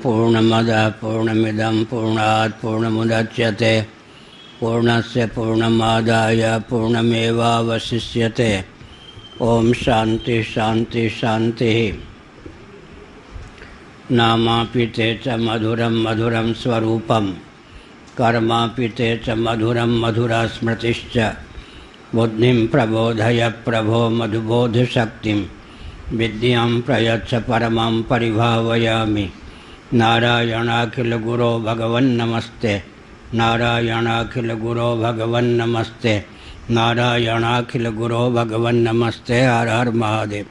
पूर्णमदः पूर्णमिदं पूर्णात् पूर्णमुदच्यते पूर्णस्य पूर्णमादाय पूर्णमेवावशिष्यते। ओम शांति शांति शांति। नामापिते च मधुरं मधुरं स्वरूपं कर्मापिते च मधुरं मधुरा स्मृतिश्च। बुद्धिं प्रबोधय प्रभो मधुबोधशक्तिं विद्यां प्रयच्छ परमां परिभावयामि। नारायणाखिल गुरो भगवन्नमस्ते नारायणाखिल गुरो भगवन्नमस्ते नारायणाखिल गुरो भगवन्नमस्ते। हर हर महादेव।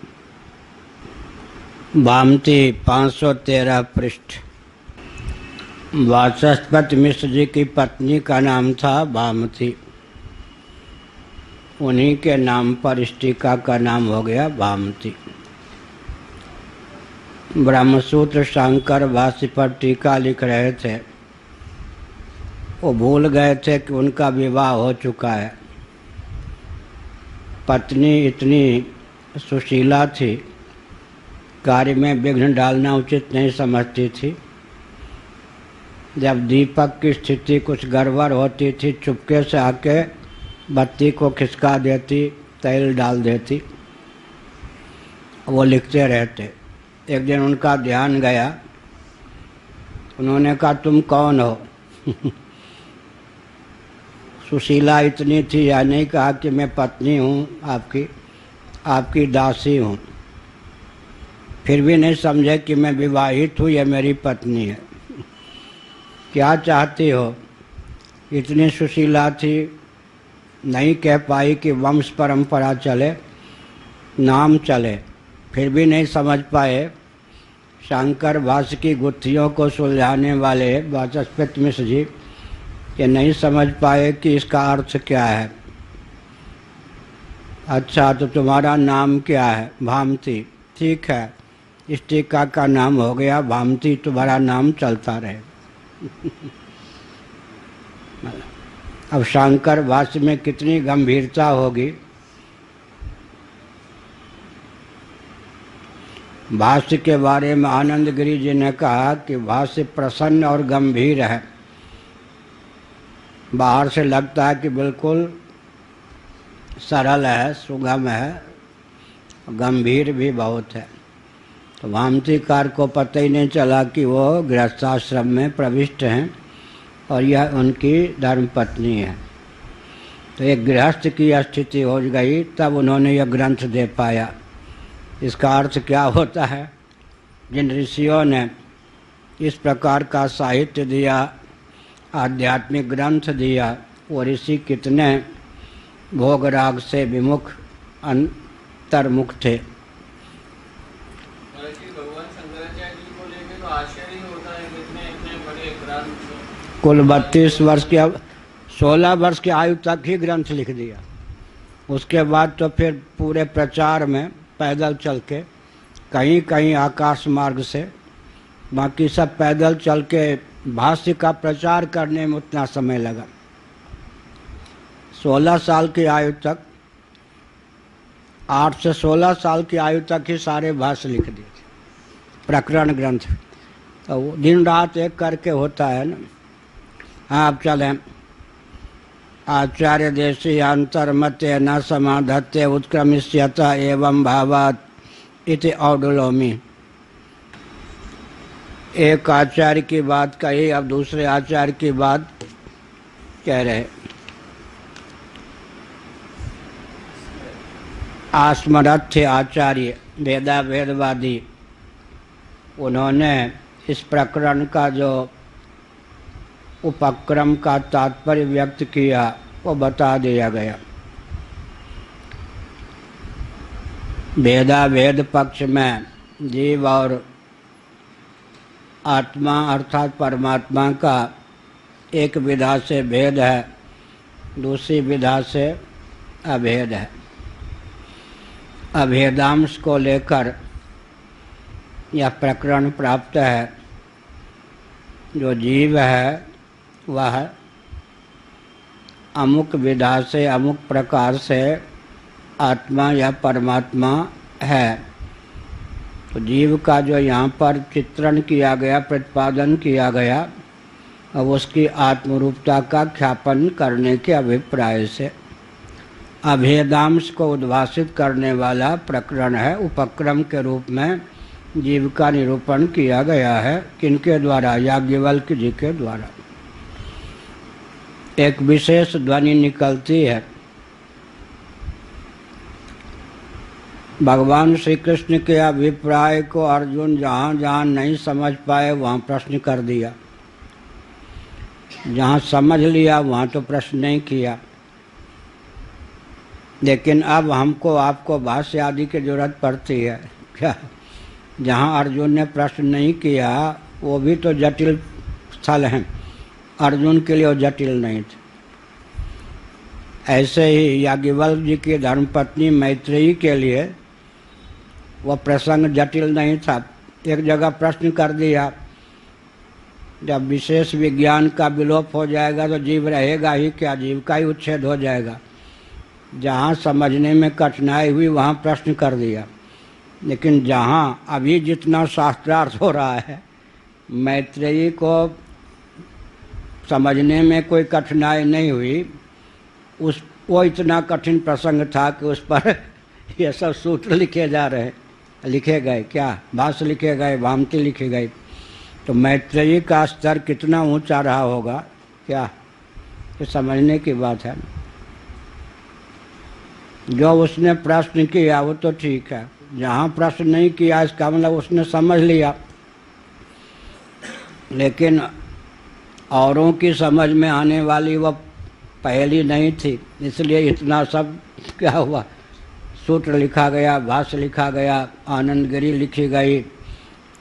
वामती 513 पृष्ठ। वाचस्पति मिश्र जी की पत्नी का नाम था वामती। उन्हीं के नाम पर इस टीका का नाम हो गया वामती। ब्रह्मसूत्र शंकर भाष्य पर टीका लिख रहे थे। वो भूल गए थे कि उनका विवाह हो चुका है। पत्नी इतनी सुशीला थी, कार्य में विघ्न डालना उचित नहीं समझती थी। जब दीपक की स्थिति कुछ गड़बड़ होती थी, चुपके से आके बत्ती को खिसका देती, तेल डाल देती। वो लिखते रहते। एक दिन उनका ध्यान गया। उन्होंने कहा, तुम कौन हो? सुशीला इतनी थी या नहीं कहा कि मैं पत्नी हूँ आपकी दासी हूँ। फिर भी नहीं समझे कि मैं विवाहित हूँ, यह मेरी पत्नी है। क्या चाहती हो? इतनी सुशीला थी, नहीं कह पाई कि वंश परंपरा चले, नाम चले। फिर भी नहीं समझ पाए। शंकर भाष्य की गुत्थियों को सुलझाने वाले वाचस्पति मिश्र जी ये नहीं समझ पाए कि इसका अर्थ क्या है। अच्छा, तो तुम्हारा नाम क्या है? भामती। ठीक है, इस टीका का नाम हो गया भामती, तुम्हारा नाम चलता रहे। अब शंकर भाष्य में कितनी गंभीरता होगी। भाष्य के बारे में आनंद गिरी जी ने कहा कि भाष्य प्रसन्न और गंभीर है। बाहर से लगता है कि बिल्कुल सरल है, सुगम है, गंभीर भी बहुत है। तो भामतीकार को पता ही नहीं चला कि वो गृहस्थाश्रम में प्रविष्ट हैं और यह उनकी धर्मपत्नी है। तो एक गृहस्थ की स्थिति हो गई, तब उन्होंने यह ग्रंथ दे पाया। इसका अर्थ क्या होता है? जिन ऋषियों ने इस प्रकार का साहित्य दिया, आध्यात्मिक ग्रंथ दिया, वो ऋषि कितने भोगराग से विमुख अंतर्मुख थे। कुल 32 वर्ष के 16 वर्ष की आयु तक ही ग्रंथ लिख दिया। उसके बाद तो फिर पूरे प्रचार में पैदल चल के, कहीं कहीं आकाश मार्ग से, बाकी सब पैदल चल के भाष्य का प्रचार करने में उतना समय लगा। 16 साल की आयु तक, 8 से 16 साल की आयु तक ही सारे भाष्य लिख दिए थे, प्रकरण ग्रंथ। तो दिन रात एक करके होता है ना। हाँ, अब चलें। आचार्य देशी अंतर्मते न समाधत्ते उत्क्रमिष्यत एवं भावात् इति औडुलोमी। एक आचार्य की बात कही, अब दूसरे आचार्य की बात कह रहे। आस्मरथ थे आचार्य, वेदवादी। उन्होंने इस प्रकरण का जो उपक्रम का तात्पर्य व्यक्त किया वो बता दिया गया। वेद पक्ष में जीव और आत्मा अर्थात परमात्मा का एक विधा से भेद है, दूसरी विधा से अभेद है। अभेदांश को लेकर यह प्रकरण प्राप्त है। जो जीव है वह अमुक विधा से, अमुक प्रकार से आत्मा या परमात्मा है। तो जीव का जो यहाँ पर चित्रण किया गया, प्रतिपादन किया गया, अब उसकी आत्मरूपता का ख्यापन करने के अभिप्राय से अभेदांश को उद्भासित करने वाला प्रकरण है। उपक्रम के रूप में जीव का निरूपण किया गया है। किनके द्वारा? याज्ञवल्क्य जी के द्वारा। एक विशेष ध्वनि निकलती है। भगवान श्री कृष्ण के अभिप्राय को अर्जुन जहाँ जहाँ नहीं समझ पाए वहाँ प्रश्न कर दिया, जहाँ समझ लिया वहाँ तो प्रश्न नहीं किया। लेकिन अब हमको आपको भाष्य आदि की जरूरत पड़ती है क्या? जहाँ अर्जुन ने प्रश्न नहीं किया वो भी तो जटिल स्थल हैं, अर्जुन के लिए वो जटिल नहीं थे। ऐसे ही याज्ञवल्क्य जी की धर्मपत्नी मैत्रेयी के लिए वह प्रसंग जटिल नहीं था। एक जगह प्रश्न कर दिया, जब विशेष विज्ञान का विलोप हो जाएगा तो जीव रहेगा ही क्या? जीव का ही उच्छेद हो जाएगा। जहाँ समझने में कठिनाई हुई वहाँ प्रश्न कर दिया। लेकिन जहाँ अभी जितना शास्त्रार्थ हो रहा है, मैत्रेयी को समझने में कोई कठिनाई नहीं हुई। वो इतना कठिन प्रसंग था कि उस पर ये सब सूत्र लिखे जा रहे, लिखे गए, क्या भाष्य लिखे गए, भामती लिखे गए। तो मैत्रेयी का स्तर कितना ऊंचा रहा होगा क्या? ये समझने की बात है। जो उसने प्रश्न किया वो तो ठीक है, जहाँ प्रश्न नहीं किया इसका मतलब उसने समझ लिया, लेकिन औरों की समझ में आने वाली वह पहली नहीं थी, इसलिए इतना सब क्या हुआ, सूत्र लिखा गया, भाष्य लिखा गया, आनंदगिरी लिखी गई,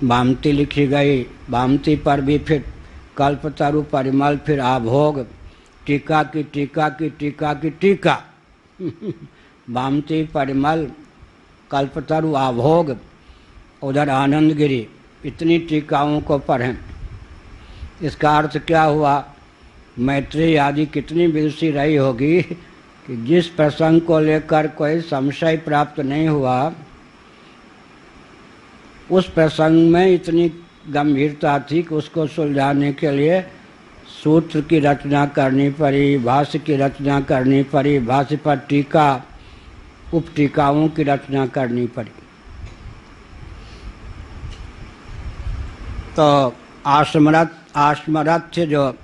भामती लिखी गई। भामती पर भी फिर कल्पतरु परिमल, फिर आभोग, टीका की टीका की टीका की टीका भामती, परिमल, कल्पतरु, आभोग, उधर आनंदगिरी, इतनी टीकाओं को पढ़ें। इसका अर्थ क्या हुआ? मैत्रेयी आदि कितनी विदुषी रही होगी कि जिस प्रसंग को लेकर कोई संशय प्राप्त नहीं हुआ, उस प्रसंग में इतनी गंभीरता थी कि उसको सुलझाने के लिए सूत्र की रचना करनी पड़ी, भाष्य की रचना करनी पड़ी, भाष्य पर टीका, उपटीकाओं की रचना करनी पड़ी। तो आश्मरथ्य जो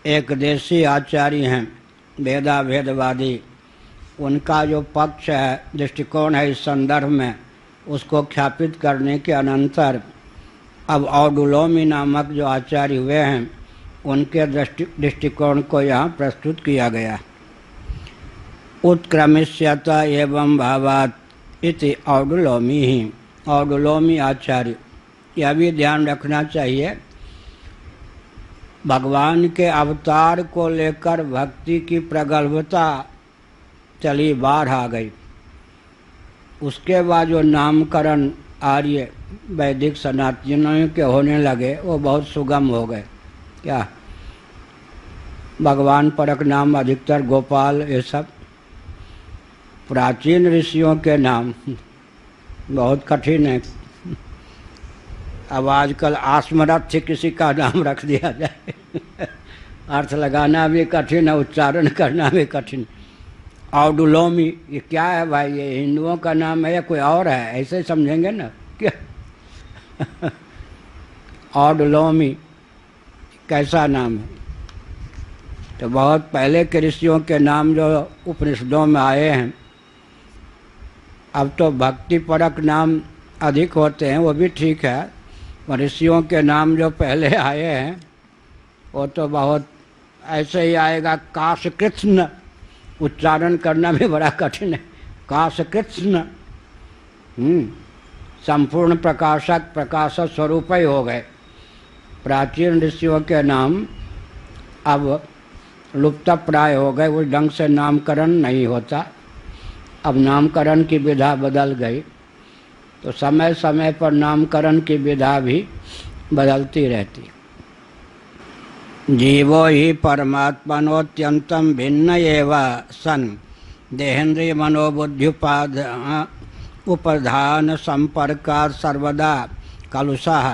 एक देशी आचार्य हैं, भेदाभेदवादी, उनका जो पक्ष है, दृष्टिकोण है इस संदर्भ में, उसको ख्यापित करने के अनंतर अब औडुलोमी नामक जो आचार्य हुए हैं उनके दृष्टिकोण को यहाँ प्रस्तुत किया गया। उत्क्रमिष्यत एवं भावात इति औडुलोमी ही, औडुलोमी आचार्य। यह भी ध्यान रखना चाहिए, भगवान के अवतार को लेकर भक्ति की प्रगल्भता चली, बाढ़ आ गई। उसके बाद जो नामकरण आर्य वैदिक सनातनियों के होने लगे वो बहुत सुगम हो गए। क्या? भगवान परक नाम अधिकतर गोपाल, ये सब प्राचीन ऋषियों के नाम बहुत कठिन है। अब आजकल आश्मरथ्य किसी का नाम रख दिया जाए अर्थ लगाना भी कठिन है, उच्चारण करना भी कठिन। औडुलोमी ये क्या है भाई? ये हिंदुओं का नाम है या कोई और है? ऐसे समझेंगे ना क्या औडुलोमी कैसा नाम है? तो बहुत पहले के ऋषियों के नाम जो उपनिषदों में आए हैं, अब तो भक्ति परक नाम अधिक होते हैं, वो भी ठीक है। ऋषियों के नाम जो पहले आए हैं वो तो बहुत ऐसे ही आएगा। काशकृष्ण उच्चारण करना भी बड़ा कठिन है। काशकृष्ण संपूर्ण प्रकाशक, प्रकाशक स्वरूप ही हो गए। प्राचीन ऋषियों के नाम अब लुप्त प्राय हो गए, उस ढंग से नामकरण नहीं होता। अब नामकरण की विधा बदल गई, तो समय समय पर नामकरण की विधा भी बदलती रहती। जीवो ही परमात्मनोत्यंतम भिन्न एव सन देहेन्द्रिय मनोबुद्ध्युपाद उपधान संपर्कात् सर्वदा कलुषः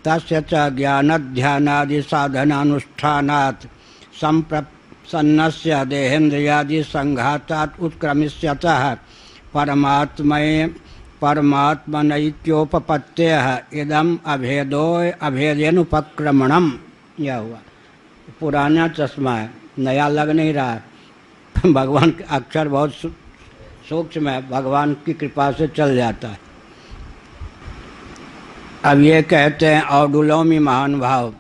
तस्य च ज्ञानध्यानादि साधनानुष्ठानात् संप्रसन्नस्य देहेन्द्रियादि संघातात् उत्क्रमिष्यतः परमात्मनैक्योपपत्तेः इदम् अभेदेनुपक्रमणम्। यह हुआ पुराना चश्मा है, नया लग नहीं रहा है। भगवान के अक्षर बहुत सूक्ष्म है, भगवान की कृपा से चल जाता है। अब ये कहते हैं औडुलोमी महान भाव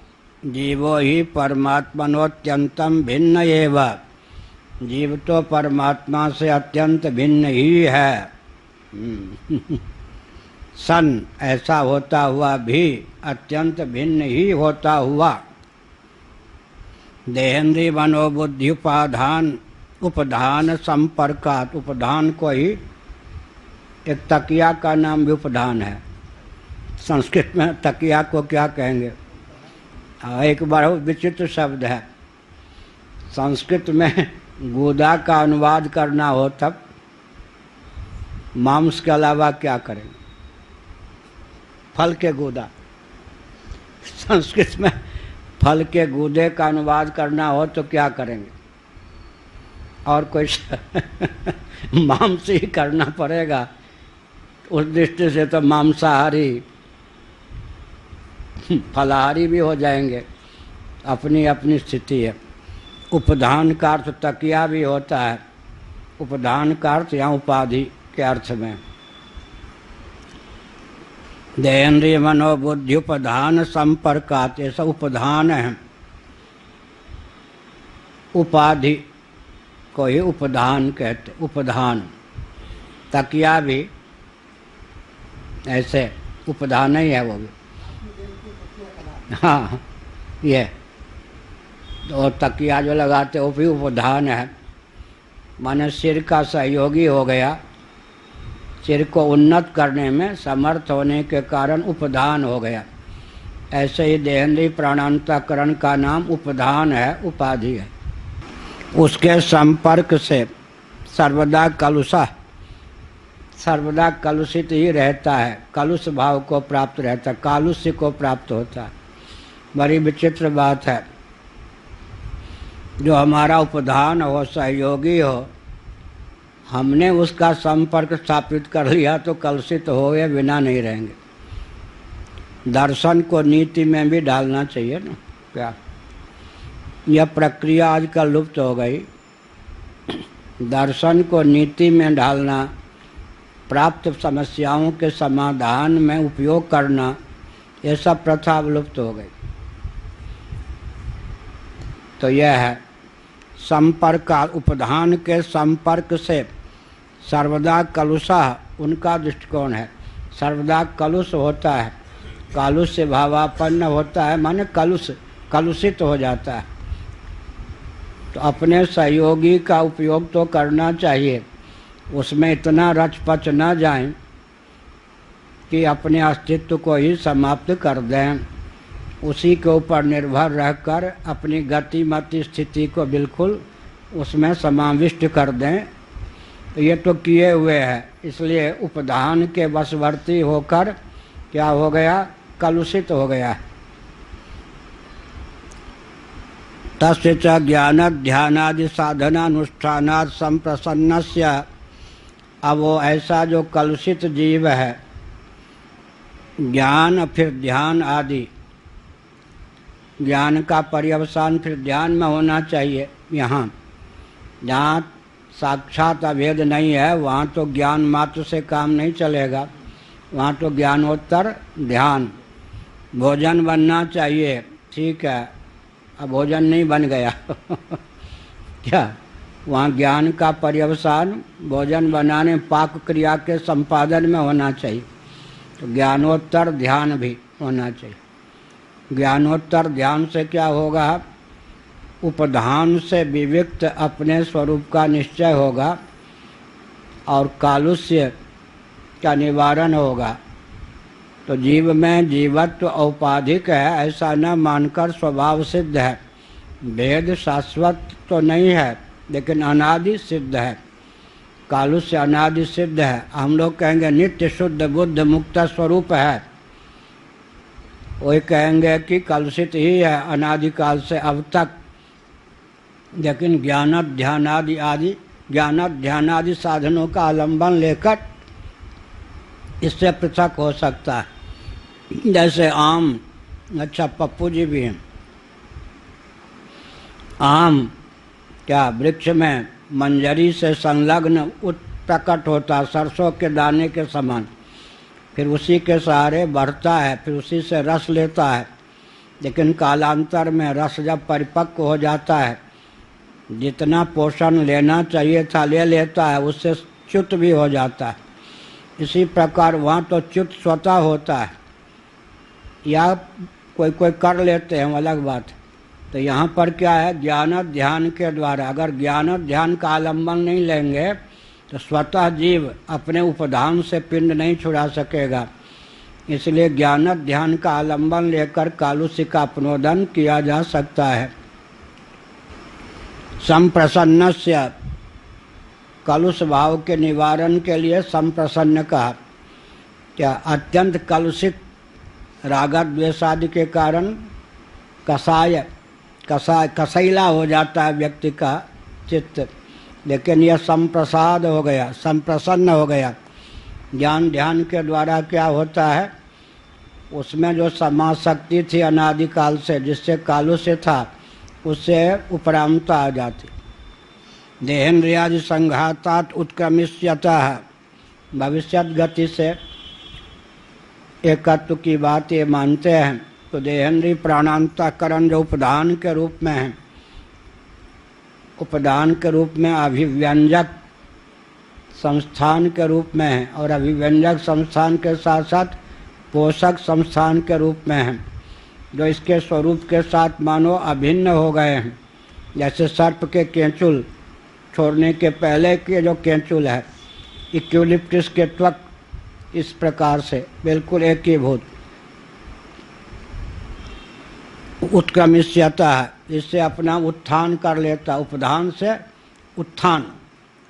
जीवो ही परमात्मनोत्यंतम भिन्न एव। जीव तो परमात्मा से अत्यंत भिन्न ही है। सन ऐसा होता हुआ भी अत्यंत भिन्न ही होता हुआ देहेंद्रीय मनोबुद्धि उपाधान उपधान संपर्कात। उपधान को ही एक तकिया का नाम भी उपधान है। संस्कृत में तकिया को क्या कहेंगे? एक बहुत विचित्र शब्द है। संस्कृत में गूदा का अनुवाद करना हो तब मांस के अलावा क्या करेंगे? फल के गूदा। संस्कृत में फल के गूदे का अनुवाद करना हो तो क्या करेंगे? और कोई मांस ही करना पड़ेगा। उस दृष्टि से तो मांसाहारी फलाहारी भी हो जाएंगे। अपनी अपनी स्थिति है। उपधान का अर्थ तकिया भी होता है। उपधान का अर्थ यहाँ उपाधि के अर्थ में। देहेंद्रिय मनोबुद्धि उपधान संपर्कात, ऐसा उपधान है। उपाधि को ही उपधान कहते। उपधान तकिया भी ऐसे उपधान ही है वो भी। हाँ, ये तो तकिया जो लगाते वो भी उपधान है। माने सिर का सहयोगी हो गया। सिर को उन्नत करने में समर्थ होने के कारण उपधान हो गया। ऐसे ही देहेंद्रीय प्राणांतकरण का नाम उपधान है, उपाधि है। उसके संपर्क से सर्वदा कलुषा, सर्वदा कलुषित ही रहता है। कलुष भाव को प्राप्त रहता है, कालुष्य को प्राप्त होता है। बड़ी विचित्र बात है। जो हमारा उपधान हो, सहयोगी हो, हमने उसका संपर्क स्थापित कर लिया तो कलुषित होए बिना नहीं रहेंगे। दर्शन को नीति में भी डालना चाहिए ना। क्या यह प्रक्रिया आजकल लुप्त हो गई। दर्शन को नीति में डालना, प्राप्त समस्याओं के समाधान में उपयोग करना, ये सब प्रथा लुप्त हो गई। तो यह है संपर्क। उपधान के संपर्क से सर्वदा कलुषा उनका दृष्टिकोण है। सर्वदा कलुष होता है, कालुष से भावापन्न होता है, माने कलुषित हो जाता है। तो अपने सहयोगी का उपयोग तो करना चाहिए, उसमें इतना रचपच न जाएं कि अपने अस्तित्व को ही समाप्त कर दें। उसी के ऊपर निर्भर रहकर अपनी गति मति स्थिति को बिल्कुल उसमें समाविष्ट कर दें। ये तो किए हुए हैं, इसलिए उपधान के वशवर्ती होकर क्या हो गया? कलुषित हो गया। तस्य च ज्ञान ध्यानादि साधनानुष्ठानात् संप्रसन्नस्य। अब वो ऐसा जो कलुषित जीव है, ज्ञान फिर ध्यान आदि, ज्ञान का पर्यवसान फिर ध्यान में होना चाहिए। यहाँ जहाँ साक्षात अभेद नहीं है वहाँ तो ज्ञान मात्र से काम नहीं चलेगा, वहाँ तो ज्ञानोत्तर ध्यान। भोजन बनना चाहिए, ठीक है, अब भोजन नहीं बन गया क्या? वहाँ ज्ञान का पर्यवसान भोजन बनाने पाक क्रिया के संपादन में होना चाहिए। तो ज्ञानोत्तर ध्यान भी होना चाहिए। ज्ञानोत्तर ध्यान से क्या होगा? उपधान से विविक्त अपने स्वरूप का निश्चय होगा और कालुष्य का निवारण होगा। तो जीव में जीवत्व औपाधिक है ऐसा न मानकर स्वभाव सिद्ध है। भेद शाश्वत तो नहीं है लेकिन अनादि सिद्ध है। कालुष्य अनादि सिद्ध है, हम लोग कहेंगे नित्य शुद्ध बुद्ध मुक्त स्वरूप है, वही कहेंगे कि कलुषित ही है अनादिकाल से अब तक। लेकिन ज्ञान ध्यानादि साधनों का आलंबन लेकर इससे पृथक हो सकता है। जैसे आम, अच्छा पप्पू जी भी हैं, आम क्या वृक्ष में मंजरी से संलग्न प्रकट होता, सरसों के दाने के समान, फिर उसी के सहारे बढ़ता है, फिर उसी से रस लेता है। लेकिन कालांतर में रस जब परिपक्व हो जाता है, जितना पोषण लेना चाहिए था ले लेता है, उससे च्युत भी हो जाता है। इसी प्रकार वहाँ तो च्युत स्वतः होता है, या कोई कोई कर लेते हैं, वो अलग बात है। तो यहाँ पर क्या है, ज्ञान ध्यान के द्वारा, अगर ज्ञान ध्यान का आलंबन नहीं लेंगे तो स्वतः जीव अपने उपधान से पिंड नहीं छुड़ा सकेगा। इसलिए ज्ञान ध्यान का आलंबन लेकर कालुष्य का अपनोदन किया जा सकता है। संप्रसन्नस्य, कलुष भाव के निवारण के लिए संप्रसन्न कहा। क्या अत्यंत कलुषित रागद्वेषादि के कारण कसैला हो जाता है व्यक्ति का चित्त, लेकिन यह संप्रसाद हो गया, संप्रसन्न हो गया। ज्ञान ध्यान के द्वारा क्या होता है, उसमें जो समाज शक्ति थी अनादिकाल से, जिससे कालुष्य था, उससे उपरामता आ जाती। देहेन्द्रियादि संघातात उत्क्रमिष्यतः, भविष्यत गति से एकत्व की बात ये मानते हैं। तो देहेन्द्रीय प्राणांतकरण जो उपदान के रूप में है, उपदान के रूप में अभिव्यंजक संस्थान के रूप में है, और अभिव्यंजक संस्थान के साथ साथ पोषक संस्थान के रूप में है, जो इसके स्वरूप के साथ मानो अभिन्न हो गए हैं। जैसे सर्प के केंचुल छोड़ने के पहले के जो केंचुल है, इक्विलिप्टिस के त्वक, इस प्रकार से बिल्कुल एकीभूत। उत्क्रमिष्यता है, इससे अपना उत्थान कर लेता, उपधान से उत्थान,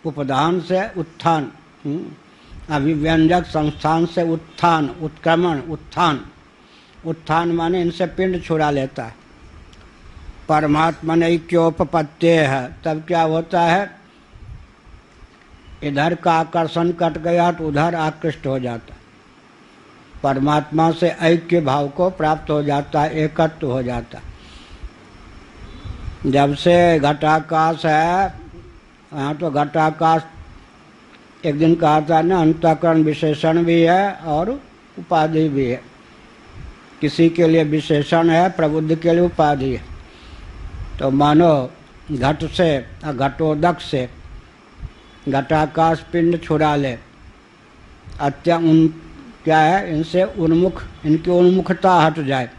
उपधान से उत्थान, अभिव्यंजक संस्थान से उत्थान, उत्क्रमण, उत्थान। उत्थान माने इनसे पिंड छुड़ा लेता है। परमात्मा ऐक्योपपत्ति है, तब क्या होता है, इधर का आकर्षण कट गया तो उधर आकृष्ट हो जाता है। परमात्मा से ऐक्य भाव को प्राप्त हो जाता है, एकत्व हो जाता है। जब से घटाकाश है, यहाँ तो घटाकाश एक दिन कहा था ना, अंतःकरण विशेषण भी है और उपाधि भी है। किसी के लिए विशेषण है, प्रबुद्ध के लिए उपाधि है। तो मानो घट से, घटोदक से घटाकाश पिंड छुड़ा ले, क्या है, इनसे उन्मुख, इनकी उन्मुखता हट जाए,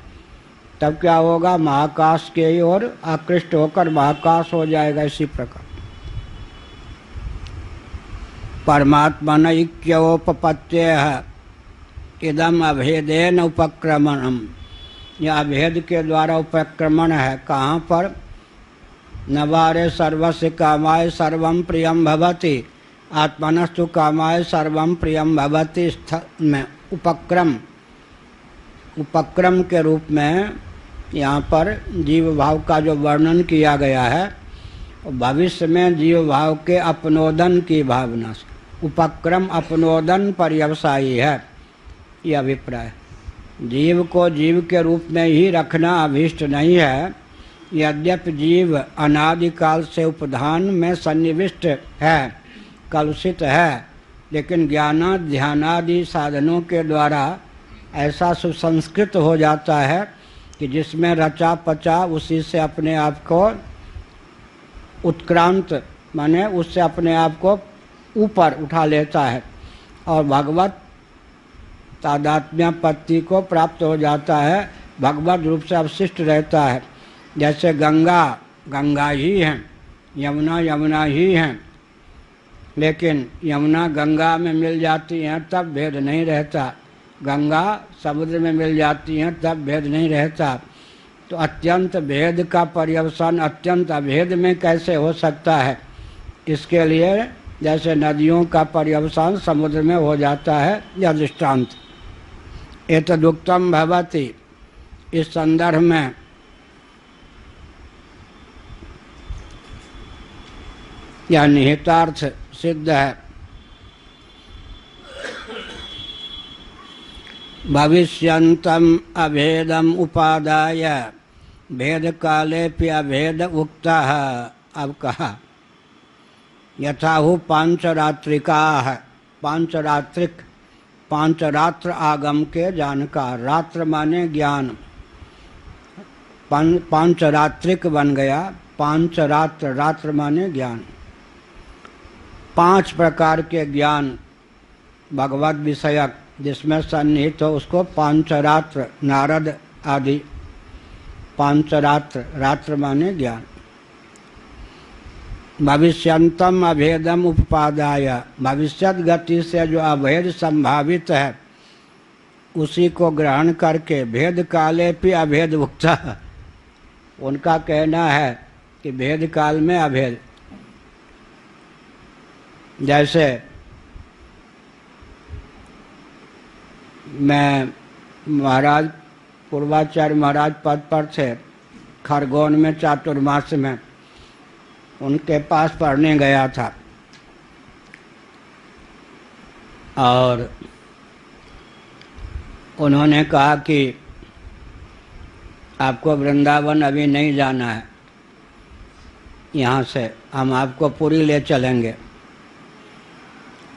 तब क्या होगा, महाकाश के ही ओर आकृष्ट होकर महाकाश हो जाएगा। इसी प्रकार परमात्मन ऐक्योपपत्ति है, इदम अभेदेन उपक्रमणम, यह अभेद के द्वारा उपक्रमण है। कहाँ पर, नवारे सर्वस्य कामाय सर्वं प्रियं भवति, आत्मनस्तु कामाय सर्वं प्रियं भवति स्थल में उपक्रम, उपक्रम के रूप में यहाँ पर जीव भाव का जो वर्णन किया गया है, भविष्य में जीव भाव के अपनोदन की भावना से उपक्रम अपनोदन पर्यवसायी है, यह अभिप्राय। जीव को जीव के रूप में ही रखना अभीष्ट नहीं है। यद्यपि जीव अनादिकाल से उपधान में सन्निविष्ट है, कलुषित है, लेकिन ज्ञान ध्यानादि साधनों के द्वारा ऐसा सुसंस्कृत हो जाता है कि जिसमें रचा पचा उसी से अपने आप को उत्क्रांत, माने उससे अपने आप को ऊपर उठा लेता है और भगवत तादात्म्यपत्ति को प्राप्त हो जाता है, भगवत रूप से अवशिष्ट रहता है। जैसे गंगा गंगा ही है, यमुना यमुना ही है, लेकिन यमुना गंगा में मिल जाती हैं तब भेद नहीं रहता, गंगा समुद्र में मिल जाती हैं तब भेद नहीं रहता। तो अत्यंत भेद का पर्यवसान अत्यंत अभेद में कैसे हो सकता है, इसके लिए जैसे नदियों का पर्यवसान समुद्र में हो जाता है, यह दृष्टांत। एतदुक्तम भवति, इस संदर्भ में यह निहितार्थ सिद्ध है। भविष्यन्तम अभेदम उपादाय भेद कालेपि अभेद उक्तः। अब कहा यथाहु पांचरात्रिकाः, पांचरात्रिक, पांचरात्र आगम के जानकार। रात्र माने ज्ञान, पांचरात्रिक बन गया, पांचरात्र, रात्र माने ज्ञान। 5 प्रकार के ज्ञान भगवत विषयक जिसमें सन्निहित हो उसको पांचरात्र, नारद आदि। पांचरात्र, रात्र माने ज्ञान। भविष्यंतम अभेदम उपादाय, भविष्यत गति से जो अभेद संभावित है उसी को ग्रहण करके भेद काले भी अभेद उक्ता। उनका कहना है कि भेद काल में अभेद, जैसे मैं महाराज पूर्वाचार्य महाराज पद पर थे, खरगोन में चातुर्मास में उनके पास पढ़ने गया था और उन्होंने कहा कि आपको वृंदावन अभी नहीं जाना है, यहाँ से हम आपको पुरी ले चलेंगे,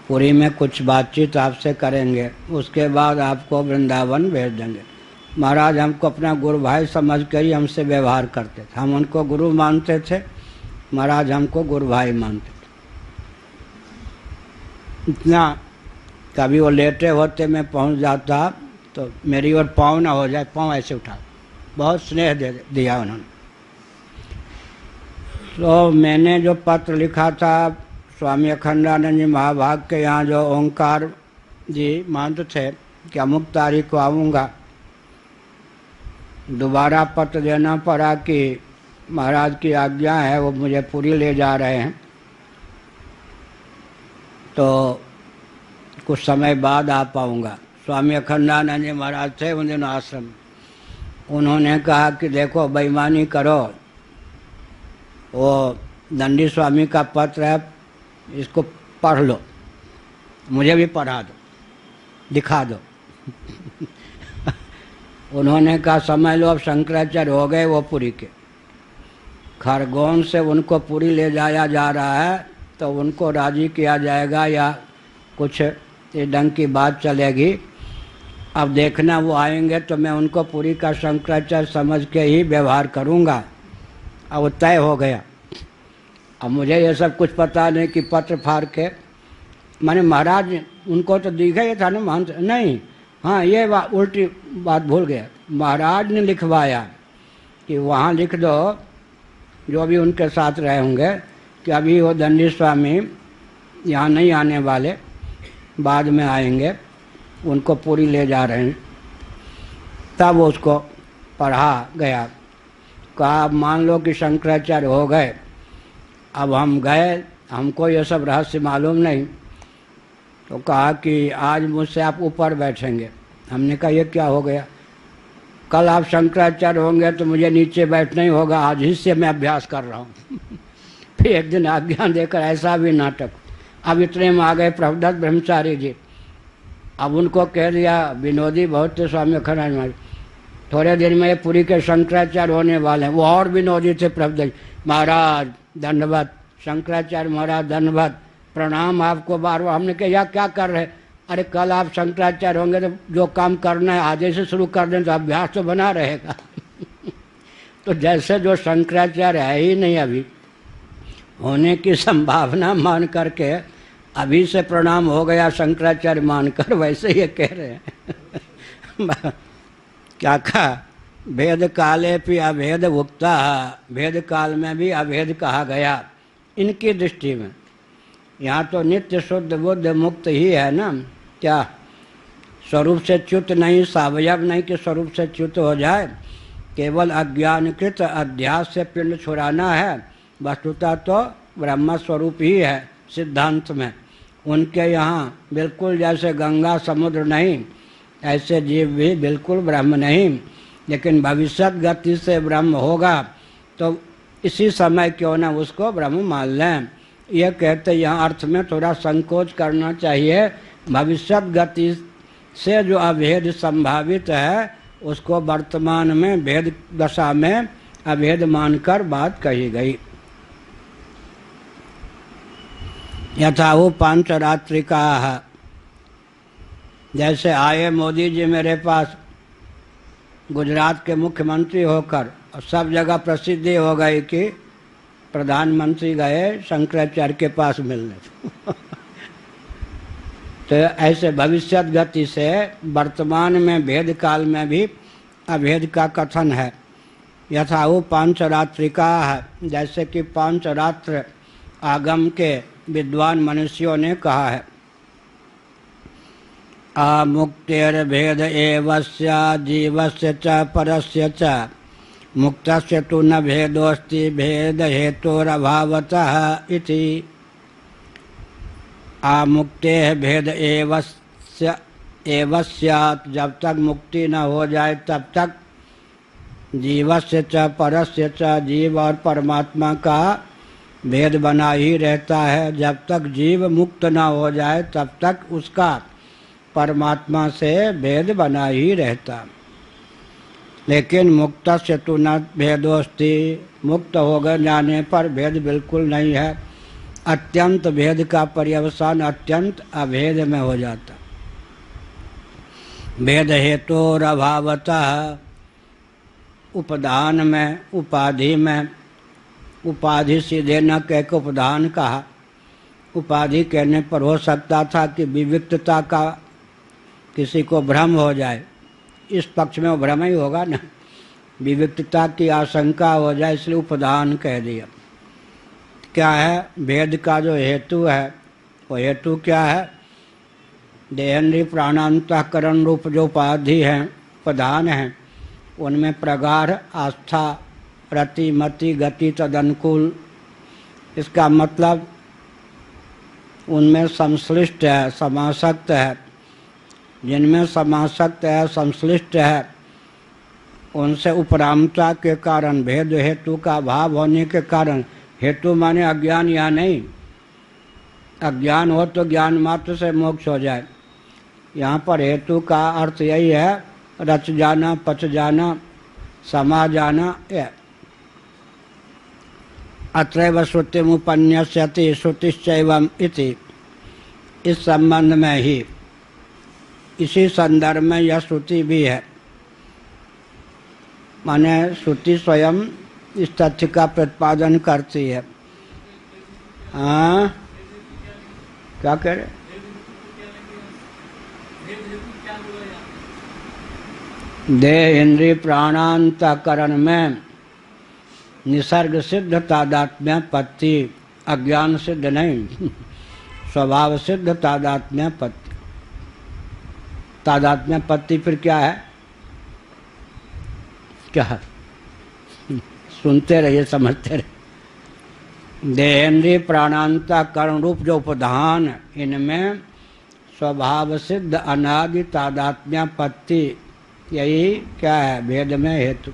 पुरी में कुछ बातचीत आपसे करेंगे, उसके बाद आपको वृंदावन भेज देंगे। महाराज हमको अपना गुरु भाई समझ कर ही हमसे व्यवहार करते थे, हम उनको गुरु मानते थे, महाराज हमको गुरु भाई मानते थे। इतना कभी वो लेटे होते मैं पहुंच जाता तो मेरी ओर पाँव ना हो जाए, पाँव ऐसे उठा, बहुत स्नेह दिया उन्होंने। तो मैंने जो पत्र लिखा था स्वामी अखंडानंद जी महाभाग के यहाँ जो ओंकार जी मानते थे कि अमुक तारीख को आऊँगा, दोबारा पत्र देना पड़ा कि महाराज की आज्ञा है, वो मुझे पूरी ले जा रहे हैं, तो कुछ समय बाद आ पाऊँगा। स्वामी अखंडानंद जी महाराज थे उन दिनों आश्रम, उन्होंने कहा कि देखो बेईमानी करो, वो दंडी स्वामी का पत्र है, इसको पढ़ लो, मुझे भी पढ़ा दो, दिखा दो। उन्होंने कहा समझ लो अब शंकराचार्य हो गए वो पुरी के, खरगोन से उनको पुरी ले जाया जा रहा है तो उनको राजी किया जाएगा या कुछ इस ढंग की बात चलेगी। अब देखना वो आएंगे तो मैं उनको पुरी का शंकराचार्य समझ के ही व्यवहार करूँगा। अब वो तय हो गया। अब मुझे ये सब कुछ पता नहीं कि पत्र फाड़ के, मैंने महाराज उनको तो दिखा ही था ना, मान नहीं, हाँ ये उल्टी बात भूल गया, महाराज ने लिखवाया कि वहाँ लिख दो जो भी उनके साथ रहे होंगे कि अभी वो दंडी स्वामी यहाँ नहीं आने वाले, बाद में आएंगे, उनको पूरी ले जा रहे हैं। तब उसको पढ़ा गया। कहा मान लो कि शंकराचार्य हो गए, अब हम गए, हमको ये सब रहस्य मालूम नहीं, तो कहा कि आज मुझसे आप ऊपर बैठेंगे। हमने कहा ये क्या हो गया, कल आप शंकराचार्य होंगे तो मुझे नीचे बैठना ही होगा, आज ही से मैं अभ्यास कर रहा हूँ। फिर एक दिन आज्ञा देकर ऐसा भी नाटक। अब इतने में आ गए प्रभुदत्त ब्रह्मचारी जी, अब उनको कह दिया विनोदी बहुत थे स्वामी अखंडानंद महाराज, थोड़े दिन में ये पुरी के शंकराचार्य होने वाले हैं। वो और विनोदी थे प्रभुदत्त महाराज धन्यवाद, शंकराचार्य महाराज धन्यवाद, प्रणाम आपको बार बार। हमने कहा या क्या कर रहे, अरे कल आप शंकराचार्य होंगे तो जो काम करना है आज से शुरू कर दें तो अभ्यास तो बना रहेगा। तो जैसे जो शंकराचार्य है ही नहीं अभी, होने की संभावना मान करके अभी से प्रणाम हो गया शंकराचार्य मानकर, वैसे ये कह रहे हैं। क्या कहा, भेद काले भी अभेद उक्ता, भेद काल में भी अभेद कहा गया इनकी दृष्टि में। यहाँ तो नित्य शुद्ध बुद्ध मुक्त ही है ना, क्या स्वरूप से च्युत नहीं, सावयव नहीं कि स्वरूप से च्युत हो जाए, केवल अज्ञानकृत अध्यास से पिंड छुड़ाना है, वस्तुतः तो ब्रह्म स्वरूप ही है, सिद्धांत में। उनके यहाँ बिल्कुल जैसे गंगा समुद्र नहीं, ऐसे जीव भी बिल्कुल ब्रह्म नहीं, लेकिन भविष्यत गति से ब्रह्म होगा तो इसी समय क्यों ना उसको ब्रह्म मान लें। ये कहते यहाँ अर्थ में थोड़ा संकोच करना चाहिए। भविष्यत गति से जो अभेद संभावित है उसको वर्तमान में भेद दशा में अभेद मानकर बात कही गई। यथा वो पांचरात्रिका, जैसे आए मोदी जी मेरे पास गुजरात के मुख्यमंत्री होकर, और सब जगह प्रसिद्धि हो गई कि प्रधानमंत्री गए शंकराचार्य के पास मिलने। तो ऐसे भविष्यत गति से वर्तमान में भेद काल में भी अभेद का कथन है। यथा वो पांचरात्रिका है, जैसे कि पांचरात्र आगम के विद्वान मनुष्यों ने कहा है। आमुक्तेर्भेद एवस्य जीवस्य च परस्य च मुक्तस्य तु न भेदोऽस्ति भेद हेतोरभावतः इति। आमुक्ते भेद एवस्य एवस्यात्, जब तक मुक्ति न हो जाए तब तक जीवस्य च परस्य च, जीव और परमात्मा का भेद बना ही रहता है। जब तक जीव मुक्त न हो जाए तब तक उसका परमात्मा से भेद बना ही रहता। लेकिन मुक्तस्य तु न भेदोस्ति, मुक्त हो गए जाने पर भेद बिल्कुल नहीं है। अत्यंत भेद का पर्यवसान अत्यंत अभेद में हो जाता। भेद हेतोर अभावतः, उपदान में उपाधि में, उपाधि सीधे न कह के उपदान कहा। उपाधि कहने पर हो सकता था कि विविक्तता का किसी को भ्रम हो जाए, इस पक्ष में वो भ्रम ही होगा ना, विविक्तता की आशंका हो जाए, इसलिए उपदान कह दिया। क्या है भेद का जो हेतु है, वो हेतु क्या है? देहेंद्रिय प्राणांतःकरण रूप जो उपाधि हैं, प्रधान हैं, उनमें प्रगाढ़ आस्था, रति मति गति तदनुकूल, इसका मतलब उनमें संश्लिष्ट है, समासक्त है। जिनमें समासक्त है, संश्लिष्ट है, उनसे उपरामता के कारण, भेद हेतु का अभाव होने के कारण, हेतु माने अज्ञान या नहीं, अज्ञान हो तो ज्ञान मात्र से मोक्ष हो जाए। यहाँ पर हेतु का अर्थ यही है, रच जाना, पच जाना, समा जाना। अत्रैव श्रुतिमुपन्यस्यति श्रुतिश्चैवम् इति, इस संबंध में ही, इसी संदर्भ में यह श्रुति भी है। माने श्रुति स्वयं इस तथ्य का प्रतिपादन करती है। हाँ, क्या कह रहे? देह इंद्रिय प्राणांतःकरण में निसर्ग सिद्ध तादात्म्य पत्ति, अज्ञान सिद्ध नहीं, स्वभाव सिद्ध तादात्म्य पत्ति। तादात्म्य पत्ति फिर क्या है? क्या है? सुनते रहिए, समझते रहिए। देहेंद्रिय प्राणांतःकरण रूप जो उपधान, इनमें स्वभाव सिद्ध अनादि तादात्म्य पत्ति, यही क्या है? भेद में हेतु।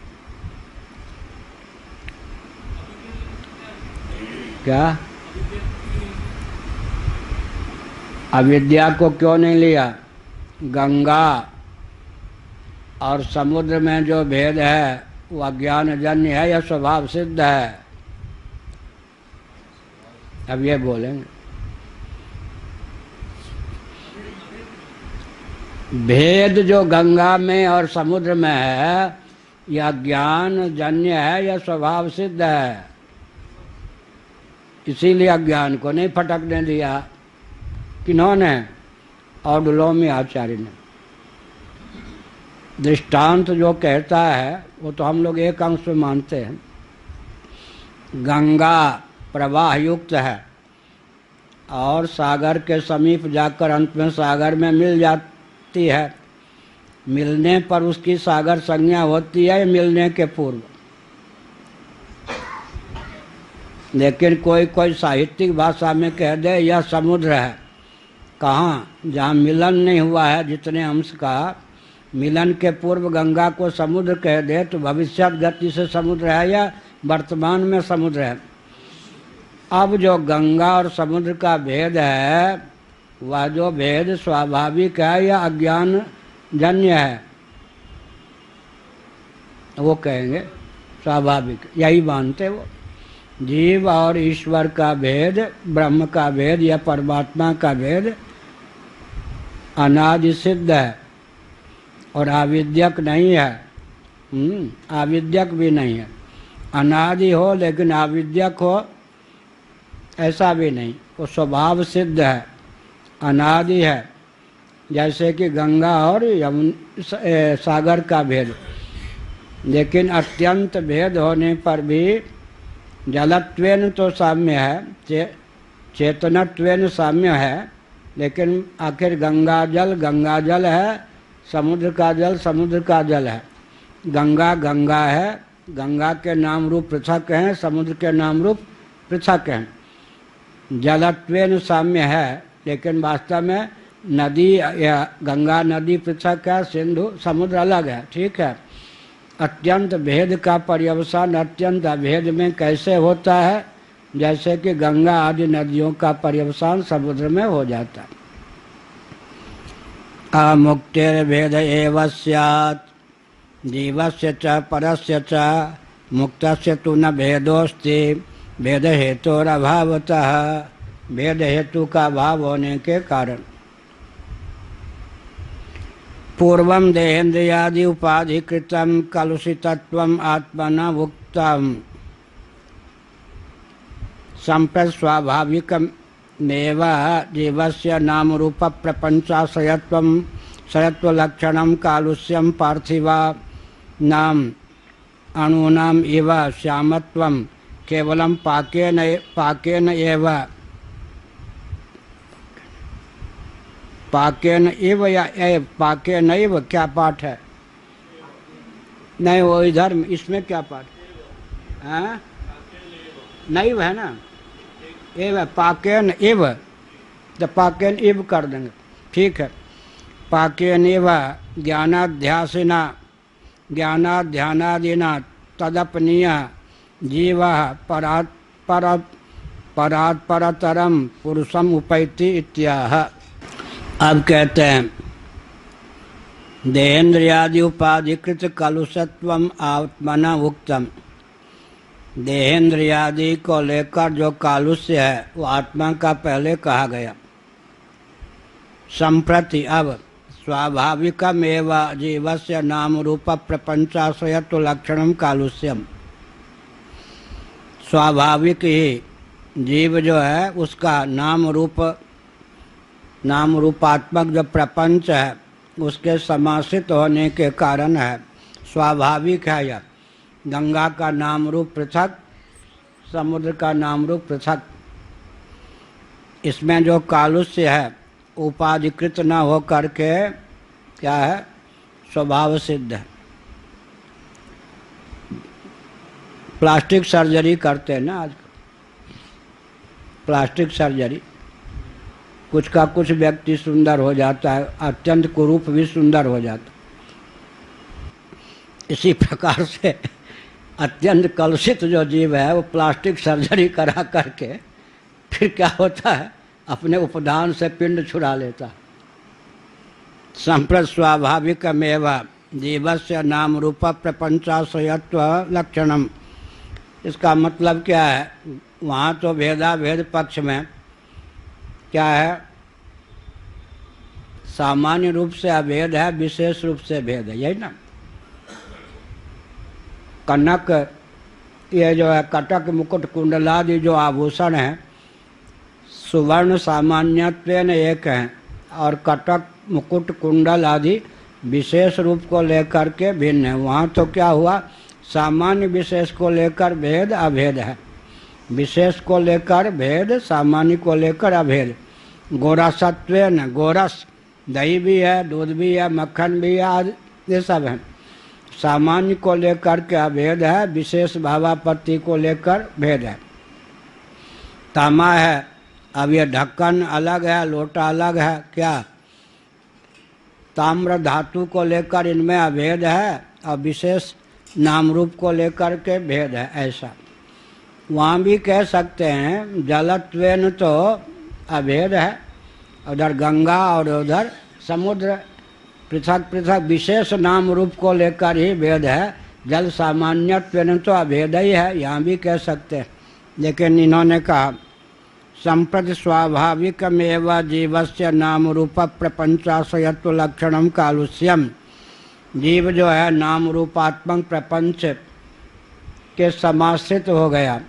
क्या? अविद्या को क्यों नहीं लिया? गंगा और समुद्र में जो भेद है वो अज्ञान जन्य है या स्वभाव सिद्ध है? अब ये बोलेंगे। भेद जो गंगा में और समुद्र में है, यह ज्ञान जन्य है या स्वभाव सिद्ध है? इसीलिए अज्ञान को नहीं फटकने दिया। किन्होंने? औडुलोमी आचार्य ने। दृष्टांत जो कहता है वो तो हम लोग एक अंश में मानते हैं। गंगा प्रवाह युक्त है और सागर के समीप जाकर अंत में सागर में मिल जाती है। मिलने पर उसकी सागर संज्ञा होती है मिलने के पूर्व? लेकिन कोई कोई साहित्यिक भाषा में कह दे यह समुद्र है, कहाँ? जहाँ मिलन नहीं हुआ है जितने अंश का, मिलन के पूर्व गंगा को समुद्र कह दे तो भविष्यत गति से समुद्र है या वर्तमान में समुद्र है? अब जो गंगा और समुद्र का भेद है, वह जो भेद स्वाभाविक है या अज्ञान जन्य है, वो कहेंगे स्वाभाविक। यही मानते वो। जीव और ईश्वर का भेद, ब्रह्म का भेद या परमात्मा का भेद अनादि सिद्ध है और आविद्यक नहीं है। आविद्यक भी नहीं है। अनादि हो लेकिन आविद्यक हो ऐसा भी नहीं, वो स्वभाव सिद्ध है, अनादि है। जैसे कि गंगा और सागर का भेद, लेकिन अत्यंत भेद होने पर भी जलत्वेन तो साम्य है, चेतनत्वेन साम्य है, लेकिन आखिर गंगा जल है, समुद्र का जल समुद्र का जल है। गंगा गंगा है, गंगा के नाम रूप पृथक हैं, समुद्र के नाम रूप पृथक हैं। जलत्वेन साम्य है, लेकिन वास्तव में नदी या गंगा नदी पृथक है, सिंधु समुद्र अलग है। ठीक है। अत्यंत भेद का पर्यवसान अत्यंत अभेद में कैसे होता है? जैसे कि गंगा आदि नदियों का पर्यवसान समुद्र में हो जाता है। अमुक्तिर्भेद एव स्यात् जीवस्य च परस्य च मुक्तस्य तु न भेदोस्ति भेद हेतुरभावतः, भेद हेतु का भाव होने के कारण। पूर्वं देहेन्द्रियादि उपाधिकृतं कलुषितत्वम् आत्मना उक्तम् सम्प्रति स्वाभाविकमेव जीवस्य नाम रूप प्रपंचाश्रयत्वं शरत्वलक्षणं कालुष्यं पार्थिवानाम् अणूनाम् इव श्यामत्वं केवलं पाकेन एव पाकेन एव या पाकेन एव क्या पाठ है? नहीं वो इधर इसमें क्या पाठ है? नहीं है ना, एव पाकेन एव, तो पाकेन एव कर देंगे। ठीक है। पाकेन एव ज्ञानाध्यासिना ज्ञानाध्यानादिना तदपनीय जीव परात् परतरम पुरुषम उपैति इत्याह। अब कहते हैं देहेन्द्रियादि उपाधिकृत कलुषत्वम आत्मना उक्तम। देहेन्द्रियादि को लेकर जो कालुष्य है वो आत्मा का पहले कहा गया। संप्रति अब स्वाभाविकमेव जीवस्य नाम रूप प्रपंचाश्रयत्व लक्षणम कालुष्यम। स्वाभाविक ही जीव जो है उसका नाम रूपात्मक जो प्रपंच है उसके समासित होने के कारण है, स्वाभाविक है यह। गंगा का नाम रूप पृथक, समुद्र का नाम रूप पृथक। इसमें जो कालुष्य है उपाधिकृत न हो करके क्या है? स्वभाव सिद्ध है। प्लास्टिक सर्जरी करते हैं ना आज, प्लास्टिक सर्जरी, कुछ का कुछ व्यक्ति सुंदर हो जाता है, अत्यंत कुरूप भी सुंदर हो जाता। इसी प्रकार से अत्यंत कलुषित जो जीव है वो प्लास्टिक सर्जरी करा करके फिर क्या होता है? अपने उपदान से पिंड छुड़ा लेता। संप्रति स्वाभाविकमेव जीवस्य नाम रूप प्रपंचाश्रयत्व लक्षणम। इसका मतलब क्या है? वहाँ तो भेदाभेद पक्ष में क्या है? सामान्य रूप से अभेद है, विशेष रूप से भेद है, यही ना। कनक, ये जो है कटक मुकुट कुंडलादि जो आभूषण है सुवर्ण सामान्यत्वेन एक है और कटक मुकुट कुंडल आदि विशेष रूप को लेकर के भिन्न है। वहाँ तो क्या हुआ? सामान्य विशेष को लेकर भेद अभेद है, विशेष को लेकर भेद, सामान्य को लेकर अभेद। गोरसत्वेन, गोरस दही भी है, दूध भी है, मक्खन भी है, आदि ये सब है। सामान्य को लेकर के अभेद है, विशेष भावापत्ति को लेकर भेद है। तामा है, अब ये ढक्कन अलग है, लोटा अलग है, क्या ताम्र धातु को लेकर इनमें अभेद है और विशेष नाम रूप को लेकर के भेद है, ऐसा वहाँ भी कह सकते हैं। जलत्वेन तो अभेद है, उधर गंगा और उधर समुद्र, पृथक पृथक विशेष नाम रूप को लेकर ही भेद है। जल सामान्यत्वेन तो अभेद ही है, यहाँ भी कह सकते हैं। लेकिन इन्होंने कहा संप्रति स्वाभाविकमेव जीवस्य नाम रूप प्रपंचाश्रयत्व लक्षणम कालुष्यम। जीव जो है नाम रूपात्मक प्रपंच के समाश्रित हो गया,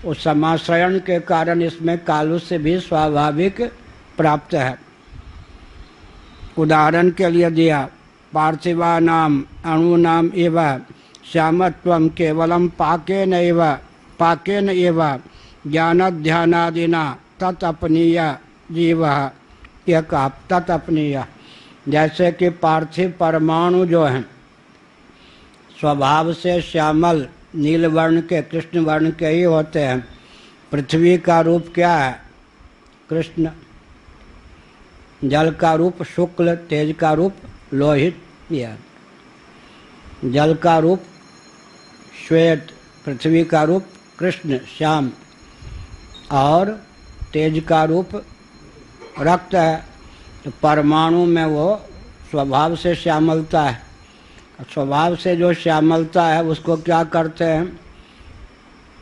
उस समाश्रयण के कारण इसमें कालुष्य भी स्वाभाविक प्राप्त है। उदाहरण के लिए दिया पार्थिवा नाम अणु नाम एव श्यामत्वम केवलम पाकेन एव ज्ञानध्यानादिना तत्अपनीय जीव एक तत्अपनीय। जैसे कि पार्थिव परमाणु जो हैं स्वभाव से श्यामल नील वर्ण के कृष्ण वर्ण के ही होते हैं। पृथ्वी का रूप क्या है? कृष्ण। जल का रूप शुक्ल, तेज का रूप लोहित, यह जल का रूप श्वेत, पृथ्वी का रूप कृष्ण श्याम और तेज का रूप रक्त है। तो परमाणु में वो स्वभाव से श्यामलता है। स्वभाव से जो श्यामलता है उसको क्या करते हैं?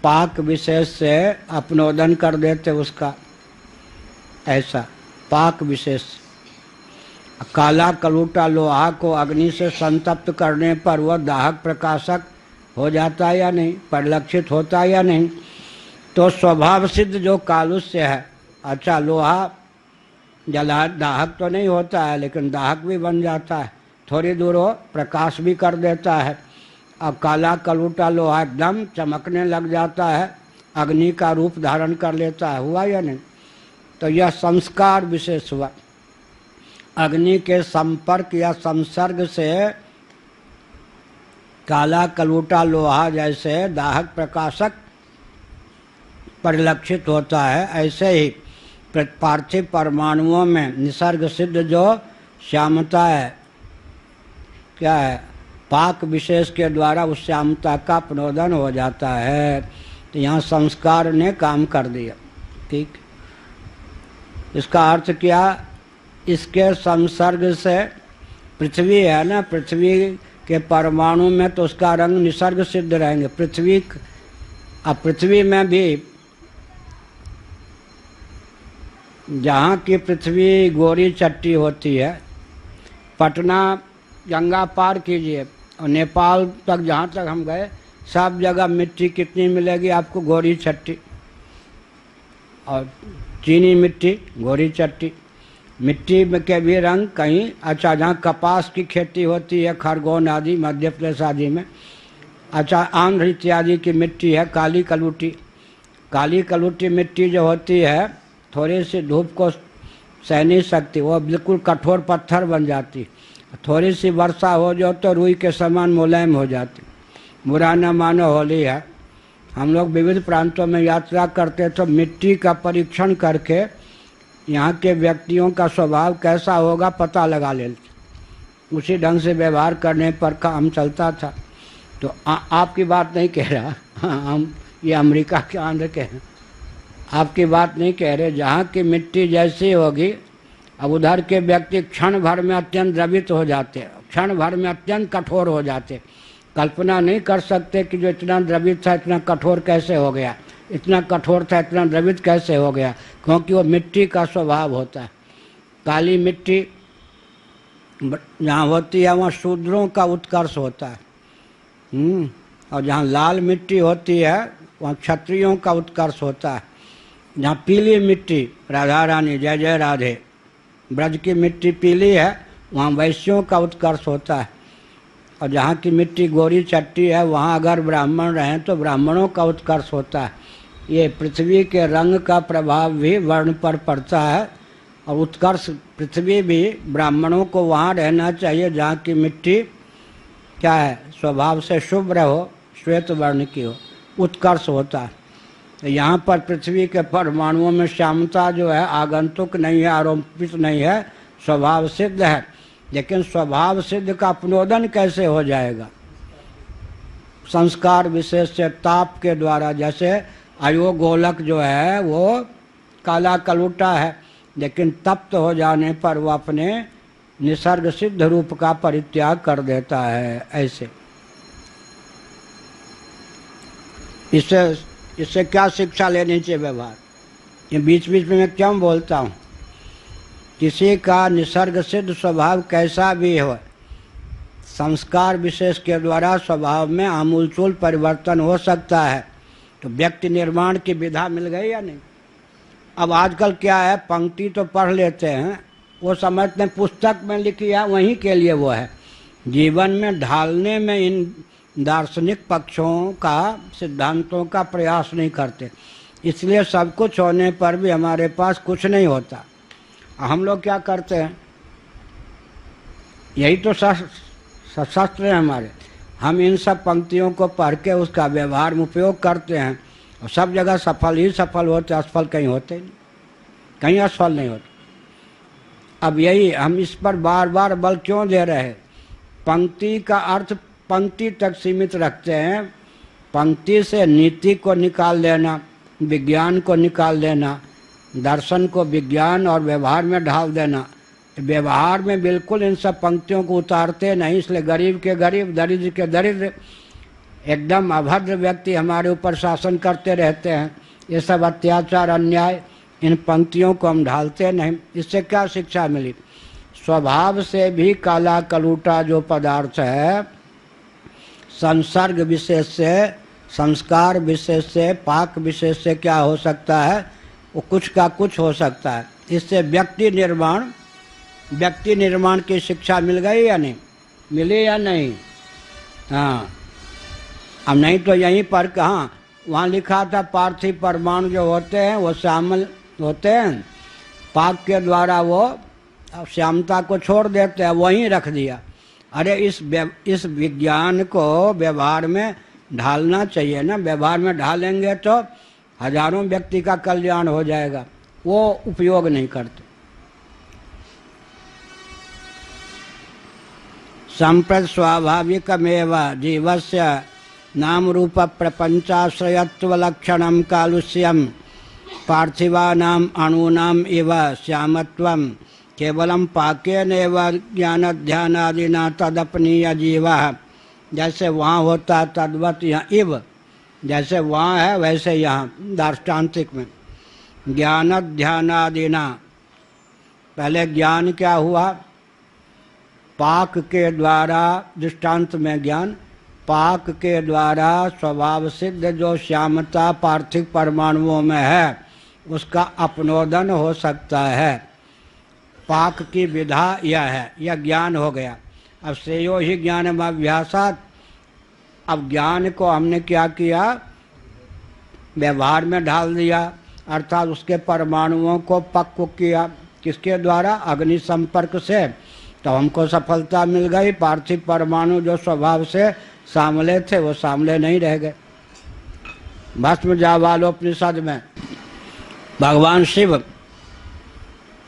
पाक विशेष से अपनोदन कर देते उसका, ऐसा पाक विशेष। काला कलूटा लोहा को अग्नि से संतप्त करने पर वह दाहक प्रकाशक हो जाता है या नहीं, परिलक्षित होता है या नहीं? तो स्वभाव सिद्ध जो कालुष्य है, अच्छा लोहा जला दाहक तो नहीं होता है लेकिन दाहक भी बन जाता है, थोड़ी दूर हो प्रकाश भी कर देता है। अब काला कलूटा लोहा एकदम चमकने लग जाता है, अग्नि का रूप धारण कर लेता है, हुआ या नहीं? तो यह संस्कार विशेष हुआ। अग्नि के संपर्क या संसर्ग से काला कलूटा लोहा जैसे दाहक प्रकाशक परिलक्षित होता है, ऐसे ही पार्थिव परमाणुओं में निसर्ग सिद्ध जो श्यामता है, क्या है? पाक विशेष के द्वारा उस श्यामता का अपनोदन हो जाता है। तो यहाँ संस्कार ने काम कर दिया, ठीक। इसका अर्थ क्या? इसके संसर्ग से पृथ्वी है ना, पृथ्वी के परमाणु में तो उसका रंग निसर्ग सिद्ध रहेंगे। पृथ्वी में भी जहाँ की पृथ्वी गोरी चट्टी होती है, पटना गंगा पार कीजिए और नेपाल तक जहाँ तक हम गए सब जगह मिट्टी कितनी मिलेगी आपको? गोरी चट्टी और चीनी मिट्टी, गोरी चट्टी। मिट्टी में के भी रंग कहीं, अच्छा जहाँ कपास की खेती होती है खरगोन आदि मध्य प्रदेश आदि में, अच्छा आंध्र इत्यादि की मिट्टी है काली कलूटी। काली कलूटी मिट्टी जो होती है थोड़ी सी धूप को सह नहीं सकती, वो बिल्कुल कठोर पत्थर बन जाती। थोड़ी सी वर्षा हो जाओ तो रुई के समान मुलायम हो जाती। बुरा न मानो होली है, हम लोग विविध प्रांतों में यात्रा करते तो मिट्टी का परीक्षण करके यहाँ के व्यक्तियों का स्वभाव कैसा होगा पता लगा लेते, उसी ढंग से व्यवहार करने पर काम चलता था। तो आपकी बात नहीं कह रहा, हम ये अमेरिका के आंध्र के हैं, आपकी बात नहीं कह रहे। जहाँ की मिट्टी जैसी होगी, अब उधर के व्यक्ति क्षण भर में अत्यंत द्रवित हो जाते, क्षण भर में अत्यंत कठोर हो जाते। कल्पना नहीं कर सकते कि जो इतना द्रवित था इतना कठोर कैसे हो गया, इतना कठोर था इतना द्रवित कैसे हो गया, क्योंकि वो मिट्टी का स्वभाव होता है। काली मिट्टी जहाँ होती है वहाँ शूद्रों का उत्कर्ष होता है, और जहाँ लाल मिट्टी होती है वहाँ क्षत्रियों का उत्कर्ष होता है। जहाँ पीली मिट्टी, राधा रानी जय जय राधे, ब्रज की मिट्टी पीली है वहाँ वैश्यों का उत्कर्ष होता है। और जहाँ की मिट्टी गोरी चट्टी है वहाँ अगर ब्राह्मण रहें तो ब्राह्मणों का उत्कर्ष होता है। ये पृथ्वी के रंग का प्रभाव भी वर्ण पर पड़ता है, और उत्कर्ष पृथ्वी भी ब्राह्मणों को वहाँ रहना चाहिए जहाँ की मिट्टी क्या है, स्वभाव से शुभ्र हो, श्वेत वर्ण की हो, उत्कर्ष होता है। तो यहाँ पर पृथ्वी के परमाणुओं में श्यामता जो है आगंतुक नहीं है, आरोपित नहीं है, स्वभाव सिद्ध है। लेकिन स्वभाव सिद्ध का अपनोदन कैसे हो जाएगा? संस्कार विशेष से ताप के द्वारा। जैसे अयोगोलक जो है वो काला कलूटा है, लेकिन तप्त हो जाने पर वो अपने निसर्ग सिद्ध रूप का परित्याग कर देता है। ऐसे इससे क्या शिक्षा लेनी चाहिए व्यवहार? ये बीच बीच में मैं क्यों बोलता हूँ? किसी का निसर्ग सिद्ध स्वभाव कैसा भी हो, संस्कार विशेष के द्वारा स्वभाव में आमूलचूल परिवर्तन हो सकता है। तो व्यक्ति निर्माण की विधा मिल गई या नहीं? अब आजकल क्या है, पंक्ति तो पढ़ लेते हैं, वो समझते हैं पुस्तक में लिखी है वहीं के लिए वो है, जीवन में ढालने में इन दार्शनिक पक्षों का, सिद्धांतों का प्रयास नहीं करते। इसलिए सब कुछ होने पर भी हमारे पास कुछ नहीं होता। हम लोग क्या करते हैं, यही तो शस्त्र है हमारे, हम इन सब पंक्तियों को पढ़ के उसका व्यवहार में उपयोग करते हैं और सब जगह सफल ही सफल होते, असफल कहीं होते नहीं, कहीं असफल नहीं होते। अब यही हम इस पर बार बार बल क्यों दे रहे हैं? पंक्ति का अर्थ पंक्ति तक सीमित रखते हैं, पंक्ति से नीति को निकाल देना, विज्ञान को निकाल देना, दर्शन को विज्ञान और व्यवहार में ढाल देना। व्यवहार में बिल्कुल इन सब पंक्तियों को उतारते नहीं, इसलिए गरीब के गरीब, दरिद्र के दरिद्र, एकदम अभद्र व्यक्ति हमारे ऊपर शासन करते रहते हैं। ये सब अत्याचार, अन्याय, इन पंक्तियों को हम ढालते नहीं। इससे क्या शिक्षा मिली? स्वभाव से भी काला कलूटा जो पदार्थ है, संसर्ग विशेष से, संस्कार विशेष से, पाक विशेष से क्या हो सकता है? वो कुछ का कुछ हो सकता है। इससे व्यक्ति निर्माण की शिक्षा मिल गई या नहीं? मिली या नहीं? हाँ, अब नहीं तो यहीं पर कहाँ, वहाँ लिखा था पार्थिव परमाणु जो होते हैं वो श्यामल होते हैं, पाक के द्वारा वो श्यामता को छोड़ देते हैं, वहीं रख दिया। अरे इस विज्ञान को व्यवहार में ढालना चाहिए ना। व्यवहार में ढालेंगे तो हजारों व्यक्ति का कल्याण हो जाएगा, वो उपयोग नहीं करते। संप्रत स्वाभाविकमेव जीवस्य नाम रूप प्रपंचाश्रयत्व लक्षणम कालुष्यम पार्थिवानाम अणूनाम इव श्यामत्वम केवलम पाकेनैव ज्ञानध्यानादिना तदपनीय जीवः। जैसे वहाँ होता तद्वत यहाँ इव, जैसे वहाँ है वैसे यहाँ दार्ष्टान्तिक में ज्ञानध्यानादिना। पहले ज्ञान क्या हुआ? पाक के द्वारा, दृष्टांत में ज्ञान, पाक के द्वारा स्वभाव सिद्ध जो श्यामता पार्थिव परमाणुओं में है उसका अपनोदन हो सकता है। पाक की विधा यह है, यह ज्ञान हो गया। अब श्रेयो ही ज्ञानम अभ्यासात्। अब ज्ञान को हमने क्या किया? व्यवहार में ढाल दिया, अर्थात उसके परमाणुओं को पक्व किया। किसके द्वारा? अग्नि संपर्क से। तो हमको सफलता मिल गई। पार्थिव परमाणु जो स्वभाव से सामले थे वो सामले नहीं रह गए। भस्म जावालोपनिषद में भगवान शिव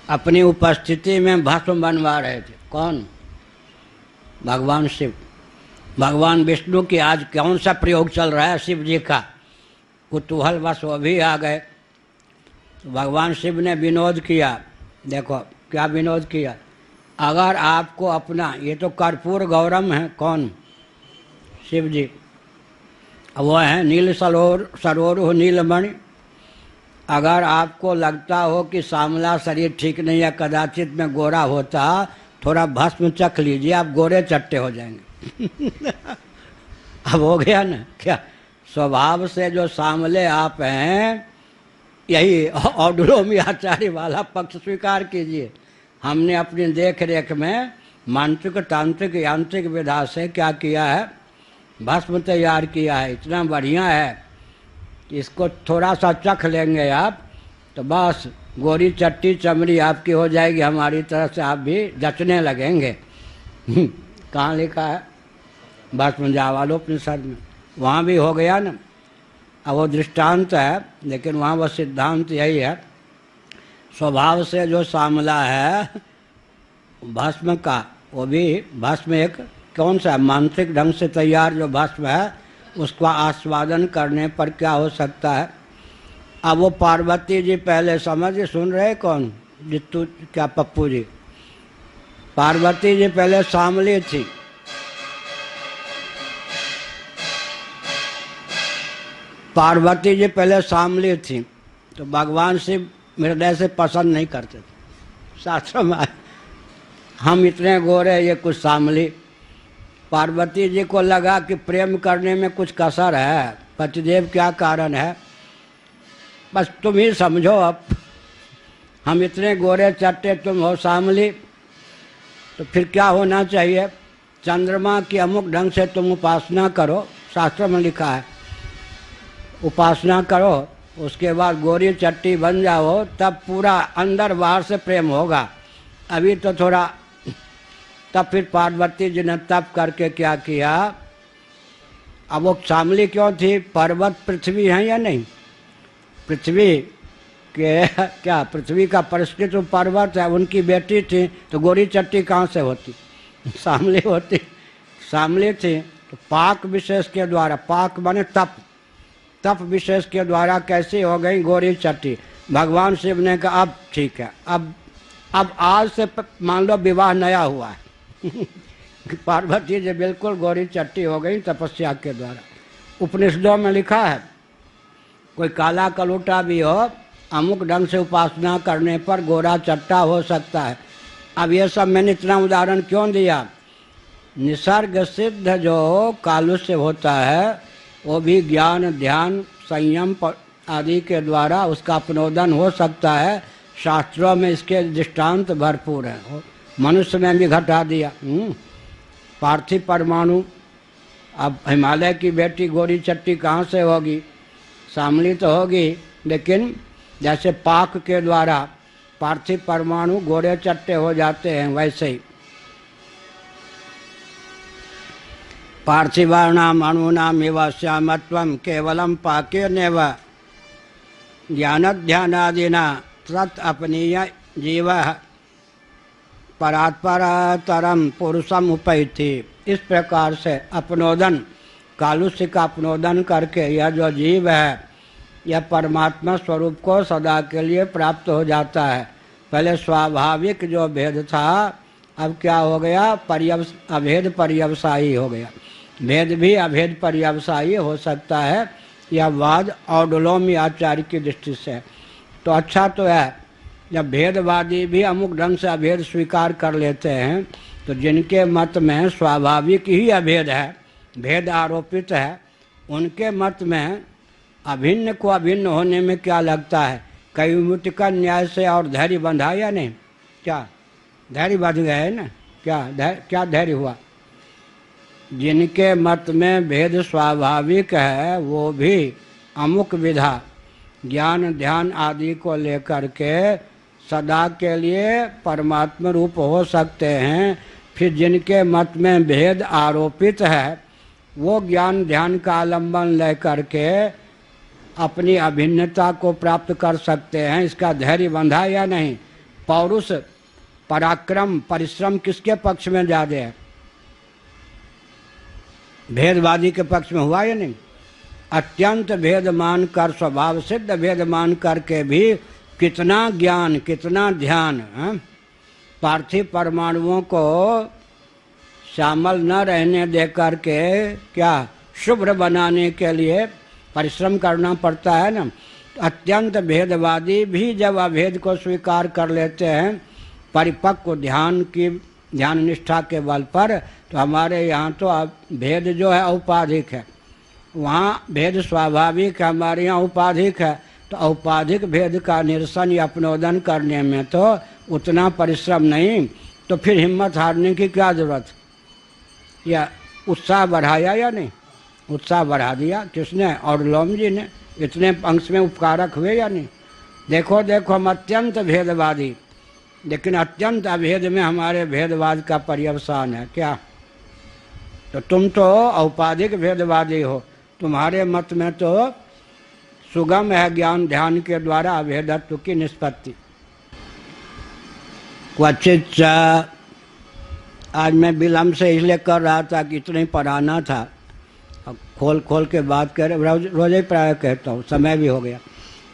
अपनी उपस्थिति में भस्म बनवा रहे थे। कौन? भगवान शिव। भगवान विष्णु की आज कौन सा प्रयोग चल रहा है? शिव जी का। कुतूहल बस वो भी आ गए। तो भगवान शिव ने विनोद किया। देखो क्या विनोद किया। अगर आपको अपना, ये तो कर्पूर गौरम है, कौन? शिव जी। वो है नील सरोवर नीलमणि। अगर आपको लगता हो कि सामला शरीर ठीक नहीं है, कदाचित में गोरा होता, थोड़ा भस्म चख लीजिए, आप गोरे चट्टे हो जाएंगे। अब हो गया ना क्या? स्वभाव से जो सामले आप हैं, यही औडुलोमी आचार्य वाला पक्ष स्वीकार कीजिए। हमने अपनी देख रेख में मानसिक, तांत्रिक, यांत्रिक विधा से क्या किया है? भस्म तैयार किया है। इतना बढ़िया है कि इसको थोड़ा सा चख लेंगे आप तो बस गोरी चट्टी चमड़ी आपकी हो जाएगी, हमारी तरफ से आप भी जचने लगेंगे। कहाँ लिखा है? भस्म जावालोपनिषद में। वहाँ भी हो गया ना। अब वो दृष्टांत है, लेकिन वहाँ वो सिद्धांत यही है, स्वभाव से जो सामला है भस्म का, वो भी भस्म एक कौन सा मानसिक ढंग से तैयार जो भस्म है, उसका आस्वादन करने पर क्या हो सकता है। अब वो पार्वती जी पहले समझ सुन रहे कौन, जितू क्या पप्पू जी, पार्वती जी पहले सामली थी, पार्वती जी पहले सामली थी, तो भगवान शिव हृदय से पसंद नहीं करते थे। शास्त्रों में हम इतने गोरे, ये कुछ सामली। पार्वती जी को लगा कि प्रेम करने में कुछ कसर है, पतिदेव क्या कारण है, बस तुम ही समझो। अब हम इतने गोरे चट्टे, तुम हो सामली, तो फिर क्या होना चाहिए, चंद्रमा की अमुक ढंग से तुम उपासना करो, शास्त्र में लिखा है, उपासना करो, उसके बाद गोरी चट्टी बन जाओ, तब पूरा अंदर बाहर से प्रेम होगा। अभी तो थोड़ा, तब फिर पार्वती जी ने तप करके क्या किया, अब वो शामली क्यों थी, पर्वत पृथ्वी है या नहीं, पृथ्वी के क्या, पृथ्वी का परिष्कृत पर्वत है, उनकी बेटी थी, तो गोरी चट्टी कहाँ से होती, शामली होती, शामली थी। तो पाक विशेष के द्वारा, पाक माने तप, तप विशेष के द्वारा कैसी हो गई गोरी चट्टी। भगवान शिव ने कहा अब ठीक है, अब आज से मान लो विवाह नया हुआ है। पार्वती जी बिल्कुल गोरी चट्टी हो गई तपस्या के द्वारा। उपनिषदों में लिखा है, कोई काला कलूटा भी हो, अमुक ढंग से उपासना करने पर गोरा चट्टा हो सकता है। अब ये सब मैंने इतना उदाहरण क्यों दिया, निसर्ग सिद्ध जो कालुष्य होता है, वो भी ज्ञान ध्यान संयम आदि के द्वारा उसका अपनोदन हो सकता है। शास्त्रों में इसके दृष्टांत भरपूर हैं, मनुष्य में भी घटा दिया। पार्थिव परमाणु, अब हिमालय की बेटी गोरी चट्टी कहाँ से होगी, शामली तो होगी, लेकिन जैसे पाक के द्वारा पार्थिव परमाणु गोरे चट्टे हो जाते हैं, वैसे ही पार्थिवाणाम अणूनाम इव श्यामत्वं केवलम पाकेनेव ज्ञानध्यानादिना तत् अपनीय जीव परात्परतरम पुरुषम उपैति। इस प्रकार से अपनोदन, कालुष्य का अपनोदन करके यह जो जीव है, यह परमात्मा स्वरूप को सदा के लिए प्राप्त हो जाता है। पहले स्वाभाविक जो भेद था, अब क्या हो गया, अभेद पर्यवसायी हो गया। भेद भी अभेद पर्यवसायी हो सकता है, यह वाद औडुलोमी आचार्य की दृष्टि से। तो अच्छा तो है, जब भेदवादी भी अमुक ढंग से अभेद स्वीकार कर लेते हैं, तो जिनके मत में स्वाभाविक ही अभेद है, भेद आरोपित है, उनके मत में अभिन्न को अभिन्न होने में क्या लगता है, कैमुति का न्याय से और धैर्य बंधा या नहीं, क्या धैर्य बंध गया है ना, क्या धैर्य हुआ। जिनके मत में भेद स्वाभाविक है, वो भी अमुक विधा ज्ञान ध्यान आदि को लेकर के सदा के लिए परमात्मा रूप हो सकते हैं। फिर जिनके मत में भेद आरोपित है, वो ज्ञान ध्यान का आलम्बन लेकर के अपनी अभिन्नता को प्राप्त कर सकते हैं। इसका धैर्य बंधा या नहीं। पौरुष पराक्रम परिश्रम किसके पक्ष में ज़्यादा है, भेदवादी के पक्ष में हुआ या नहीं। अत्यंत भेद मान कर, स्वभाव सिद्ध भेद मान करके भी कितना ज्ञान कितना ध्यान, पार्थिव परमाणुओं को शामिल न रहने दे करके क्या शुभ्र बनाने के लिए परिश्रम करना पड़ता है ना। अत्यंत भेदवादी भी जब अभेद को स्वीकार कर लेते हैं परिपक्व ध्यान निष्ठा के बल पर, तो हमारे यहाँ तो भेद जो है औपाधिक है, वहाँ भेद स्वाभाविक है, हमारे यहाँ औपाधिक है। तो औपाधिक भेद का निरसन या अपनोदन करने में तो उतना परिश्रम नहीं, तो फिर हिम्मत हारने की क्या जरूरत, या उत्साह बढ़ाया या नहीं, उत्साह बढ़ा दिया किसने, औडुलोम जी ने। इतने अंश में उपकारक हुए या नहीं। देखो देखो हम अत्यंत भेदवादी, लेकिन अत्यंत अभेद में हमारे भेदवाद का पर्यवसान है क्या। तो तुम तो औपाधिक भेदवादी हो, तुम्हारे मत में तो सुगम है ज्ञान ध्यान के द्वारा अभेदत्व की निष्पत्ति। क्वचित आज मैं विलम्ब से इसलिए कर रहा था कि इतना ही पढ़ाना था, अब खोल खोल के बात कर रोज ही प्राय कहता हूँ, समय भी हो गया।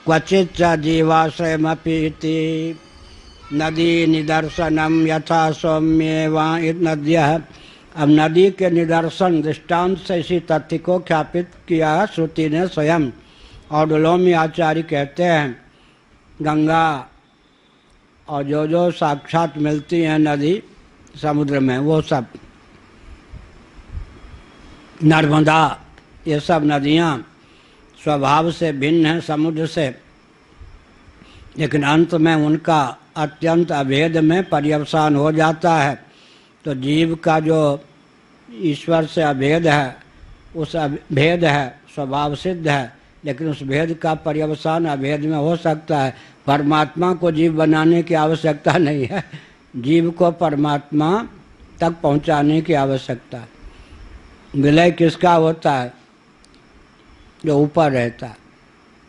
क्वचित जीवाश्रयमपीति नदी निदर्शनम यथा सौम्ये वहाँ नद्यः। अब नदी के निदर्शन दृष्टांत से इसी तथ्य को ख्यापित किया श्रुति ने स्वयं। और डुलोमी आचार्य कहते हैं गंगा और जो साक्षात मिलती हैं नदी समुद्र में, वो सब नर्मदा, ये सब नदियाँ स्वभाव से भिन्न हैं समुद्र से, लेकिन अंत में उनका अत्यंत अभेद में पर्यवसान हो जाता है। तो जीव का जो ईश्वर से अभेद है, उस भेद है स्वभाव सिद्ध है, लेकिन उस भेद का पर्यवसान अभेद में हो सकता है। परमात्मा को जीव बनाने की आवश्यकता नहीं है, जीव को परमात्मा तक पहुंचाने की आवश्यकता है। विलय किसका होता है? जो ऊपर रहता है।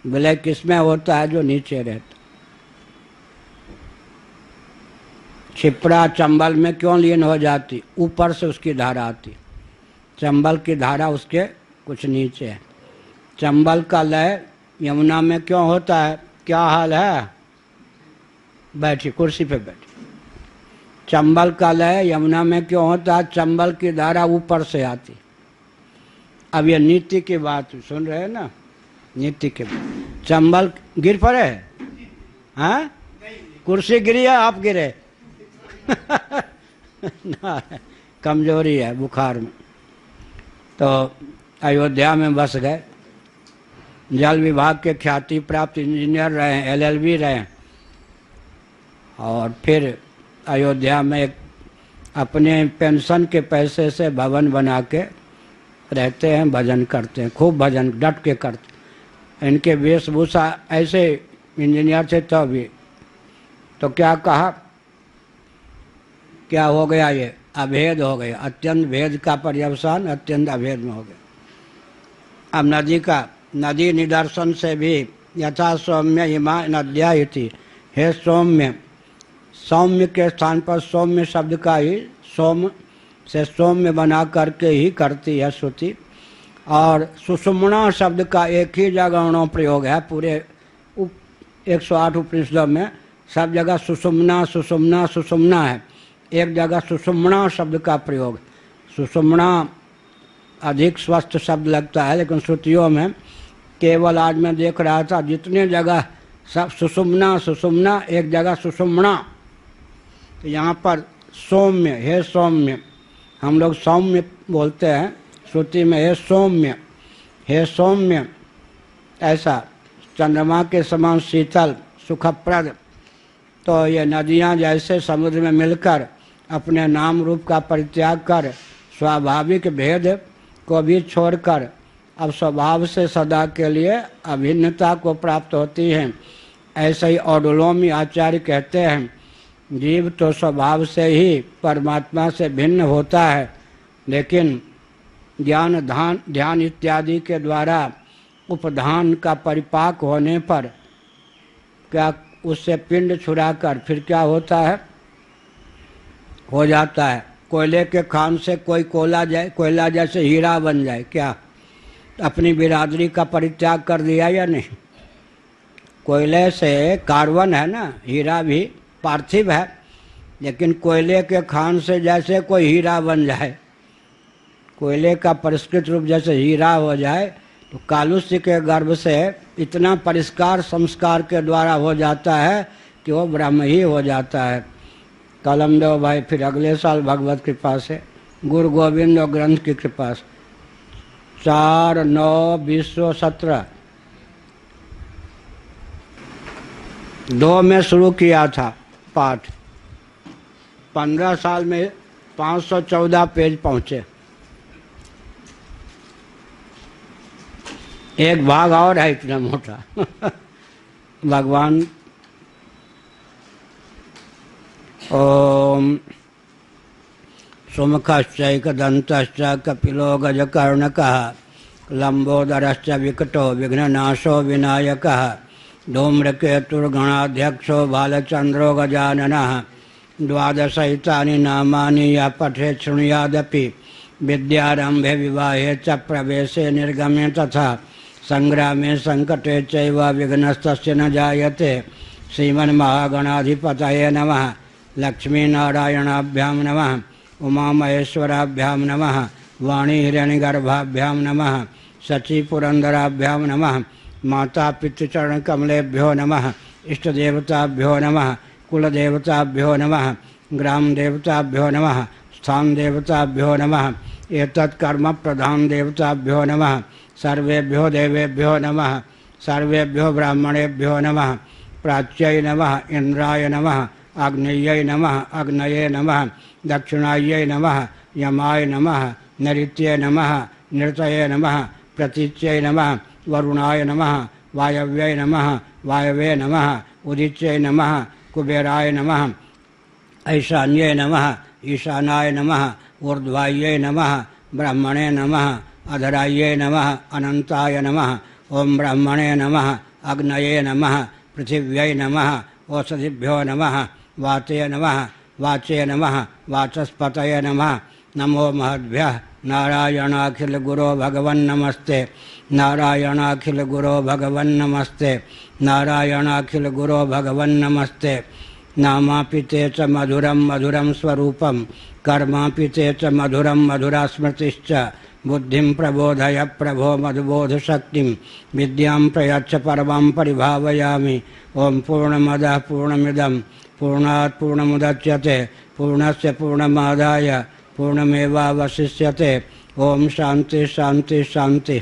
विलय किसमें होता है? जो नीचे रहता। छिपड़ा चंबल में क्यों लीन हो जाती? ऊपर से उसकी धारा आती, चंबल की धारा उसके कुछ नीचे है। चंबल का लय यमुना में क्यों होता है? क्या हाल है? बैठी कुर्सी पे बैठी। चंबल का लय यमुना में क्यों होता है? चंबल की धारा ऊपर से आती। अब ये नीति की बात सुन रहे हैं ना, नीति के बात। चंबल गिर पड़े? हाँ, कुर्सी गिरी है, आप गिरे? ना, कमजोरी है, बुखार में। तो अयोध्या में बस गए। जल विभाग के ख्याति प्राप्त इंजीनियर रहे हैं, LLB रहे हैं, और फिर अयोध्या में एक अपने पेंशन के पैसे से भवन बना के रहते हैं, भजन करते हैं, खूब भजन डट के करते। इनके वेशभूषा ऐसे इंजीनियर थे तब भी। तो क्या कहा, क्या हो गया? ये अभेद हो गया, अत्यंत भेद का पर्यवसान अत्यंत अभेद में हो गया। अब नदी निदर्शन से भी यथा सौम्य इमा नद्या इति, हे सौम्य, सौम्य के स्थान पर सौम्य शब्द का ही सोम से सौम्य बना करके ही करती है श्रुति। और सुषुम्ना शब्द का एक ही जगह प्रयोग है पूरे 108 उपनिषदों में, सब जगह सुषुम्ना सुषुम्ना सुषुम्ना है, एक जगह सुषुम्ना शब्द का प्रयोग। सुषुम्ना अधिक स्वस्थ शब्द लगता है, लेकिन श्रुतियों में केवल आज मैं देख रहा था जितने जगह सब सुषुम्ना सुषुम्ना, एक जगह सुषुम्ना। तो यहाँ पर सौम्य, हे सौम्य, हम लोग सौम्य बोलते हैं, श्रुति में हे सौम्य, हे सौम्य, ऐसा चंद्रमा के समान शीतल सुखप्रद। तो ये नदियाँ जैसे समुद्र में मिलकर अपने नाम रूप का परित्याग कर स्वाभाविक भेद को भी छोड़कर अब स्वभाव से सदा के लिए अभिन्नता को प्राप्त होती हैं, ऐसे ही औडुलोमी आचार्य कहते हैं जीव तो स्वभाव से ही परमात्मा से भिन्न होता है, लेकिन ज्ञान ध्यान इत्यादि के द्वारा उपधान का परिपाक होने पर क्या उससे पिंड छुड़ाकर फिर क्या होता है? हो जाता है कोयले के खान से कोई कोयला जैसे हीरा बन जाए। क्या अपनी बिरादरी का परित्याग कर दिया या नहीं? कोयले से कार्बन है ना, हीरा भी पार्थिव है, लेकिन कोयले के खान से जैसे कोई हीरा बन जाए, कोयले का परिष्कृत रूप जैसे हीरा हो जाए, तो कालुष्य के गर्भ से इतना परिष्कार संस्कार के द्वारा हो जाता है कि वो ब्रह्म ही हो जाता है। कलम दो भाई, फिर अगले साल भगवत कृपा से, गुरु गोविंद और ग्रंथ की कृपा से। 4-9-20-17 2 में शुरू किया था पाठ, 15 साल में 514 पेज पहुँचे। एक भाग और है इतना मोटा। भगवान ओम सुमुखश्चैकदन्तश्च कपिलो गजकर्णकः लंबोदरश्च विकटो विघ्ननाशो विनायकः धूम्रकेतुर्गणाध्यक्षो बालचंद्रो गजाननः। द्वादशैतानि नामानि यः पठेत् शृणुयादपि विद्यारंभे विवाहे च प्रवेशे निर्गमे तथा संग्रामे संकटे चैव विघ्नस्तस्य न जायते। श्रीमन्महागणाधिपतये नमः। लक्ष्मीनारायणाभ्यां नमः। उमामहेश्वराभ्यां नमः। वाणी हिरण्यगर्भाभ्यां नमः। शचीपुरंदराभ्यां नमः। माता पितृचरणकमलेभ्यो नमः। इष्टदेवताभ्यो नमः। कुलदेवताभ्यो नमः। ग्रामदेवताभ्यो नमः। स्थानदेवताभ्यो नमः। एतत्कर्म प्रधान देवताभ्यो नमः। सर्वेभ्यो देवेभ्यो नमः। सर्वेभ्यो ब्राह्मणेभ्यो नमः। प्राच्यै नमः। इंद्राय नमः। आग्नेयै नमः। अग्नये नमः। दक्षिणायै नमः। यमाय नमः। नैऋत्ये नमः। नृतये नमः। प्रतीच्यै नमः। वरुणाय नमः। वायव्यै नमः। वायवे नमः। उदिच्यै नमः। कुबेराय नमः। ऐशान्ये नमः। ईशानाय नमः। ऊर्ध्वायै नमः। ब्रह्मणे नमः। अधरायै नमः। अनंताय नमः। ओम ब्रह्मणे नमः। अग्नये नमः। पृथिव्यै नमः। ओषधिभ्यो नमः। वाते नमः। वाचे नमः। वाचस्पतये नमः। नमो महद्भ्यः। नारायणाखिल गुरो भगवन् नमस्ते। नारायणाखिल गुरो भगवन् नमस्ते। नारायणाखिल गुरो भगवन् नमस्ते। नामापिते च मधुरं मधुरं स्वरूपं कर्मापिते च मधुरं मधुरा स्मृतिश्च। बुद्धिं प्रबोधय प्रभो मधुबोधशक्तिं विद्यां प्रयच्छ परमां परिभावयामि। ओम पूर्णमदः पूर्णमिदं पूर्णात् पूर्णमुदच्यते पूर्णस्य पूर्णमादाय पूर्णमेवावशिष्यते। ओम शांति शांति शांति।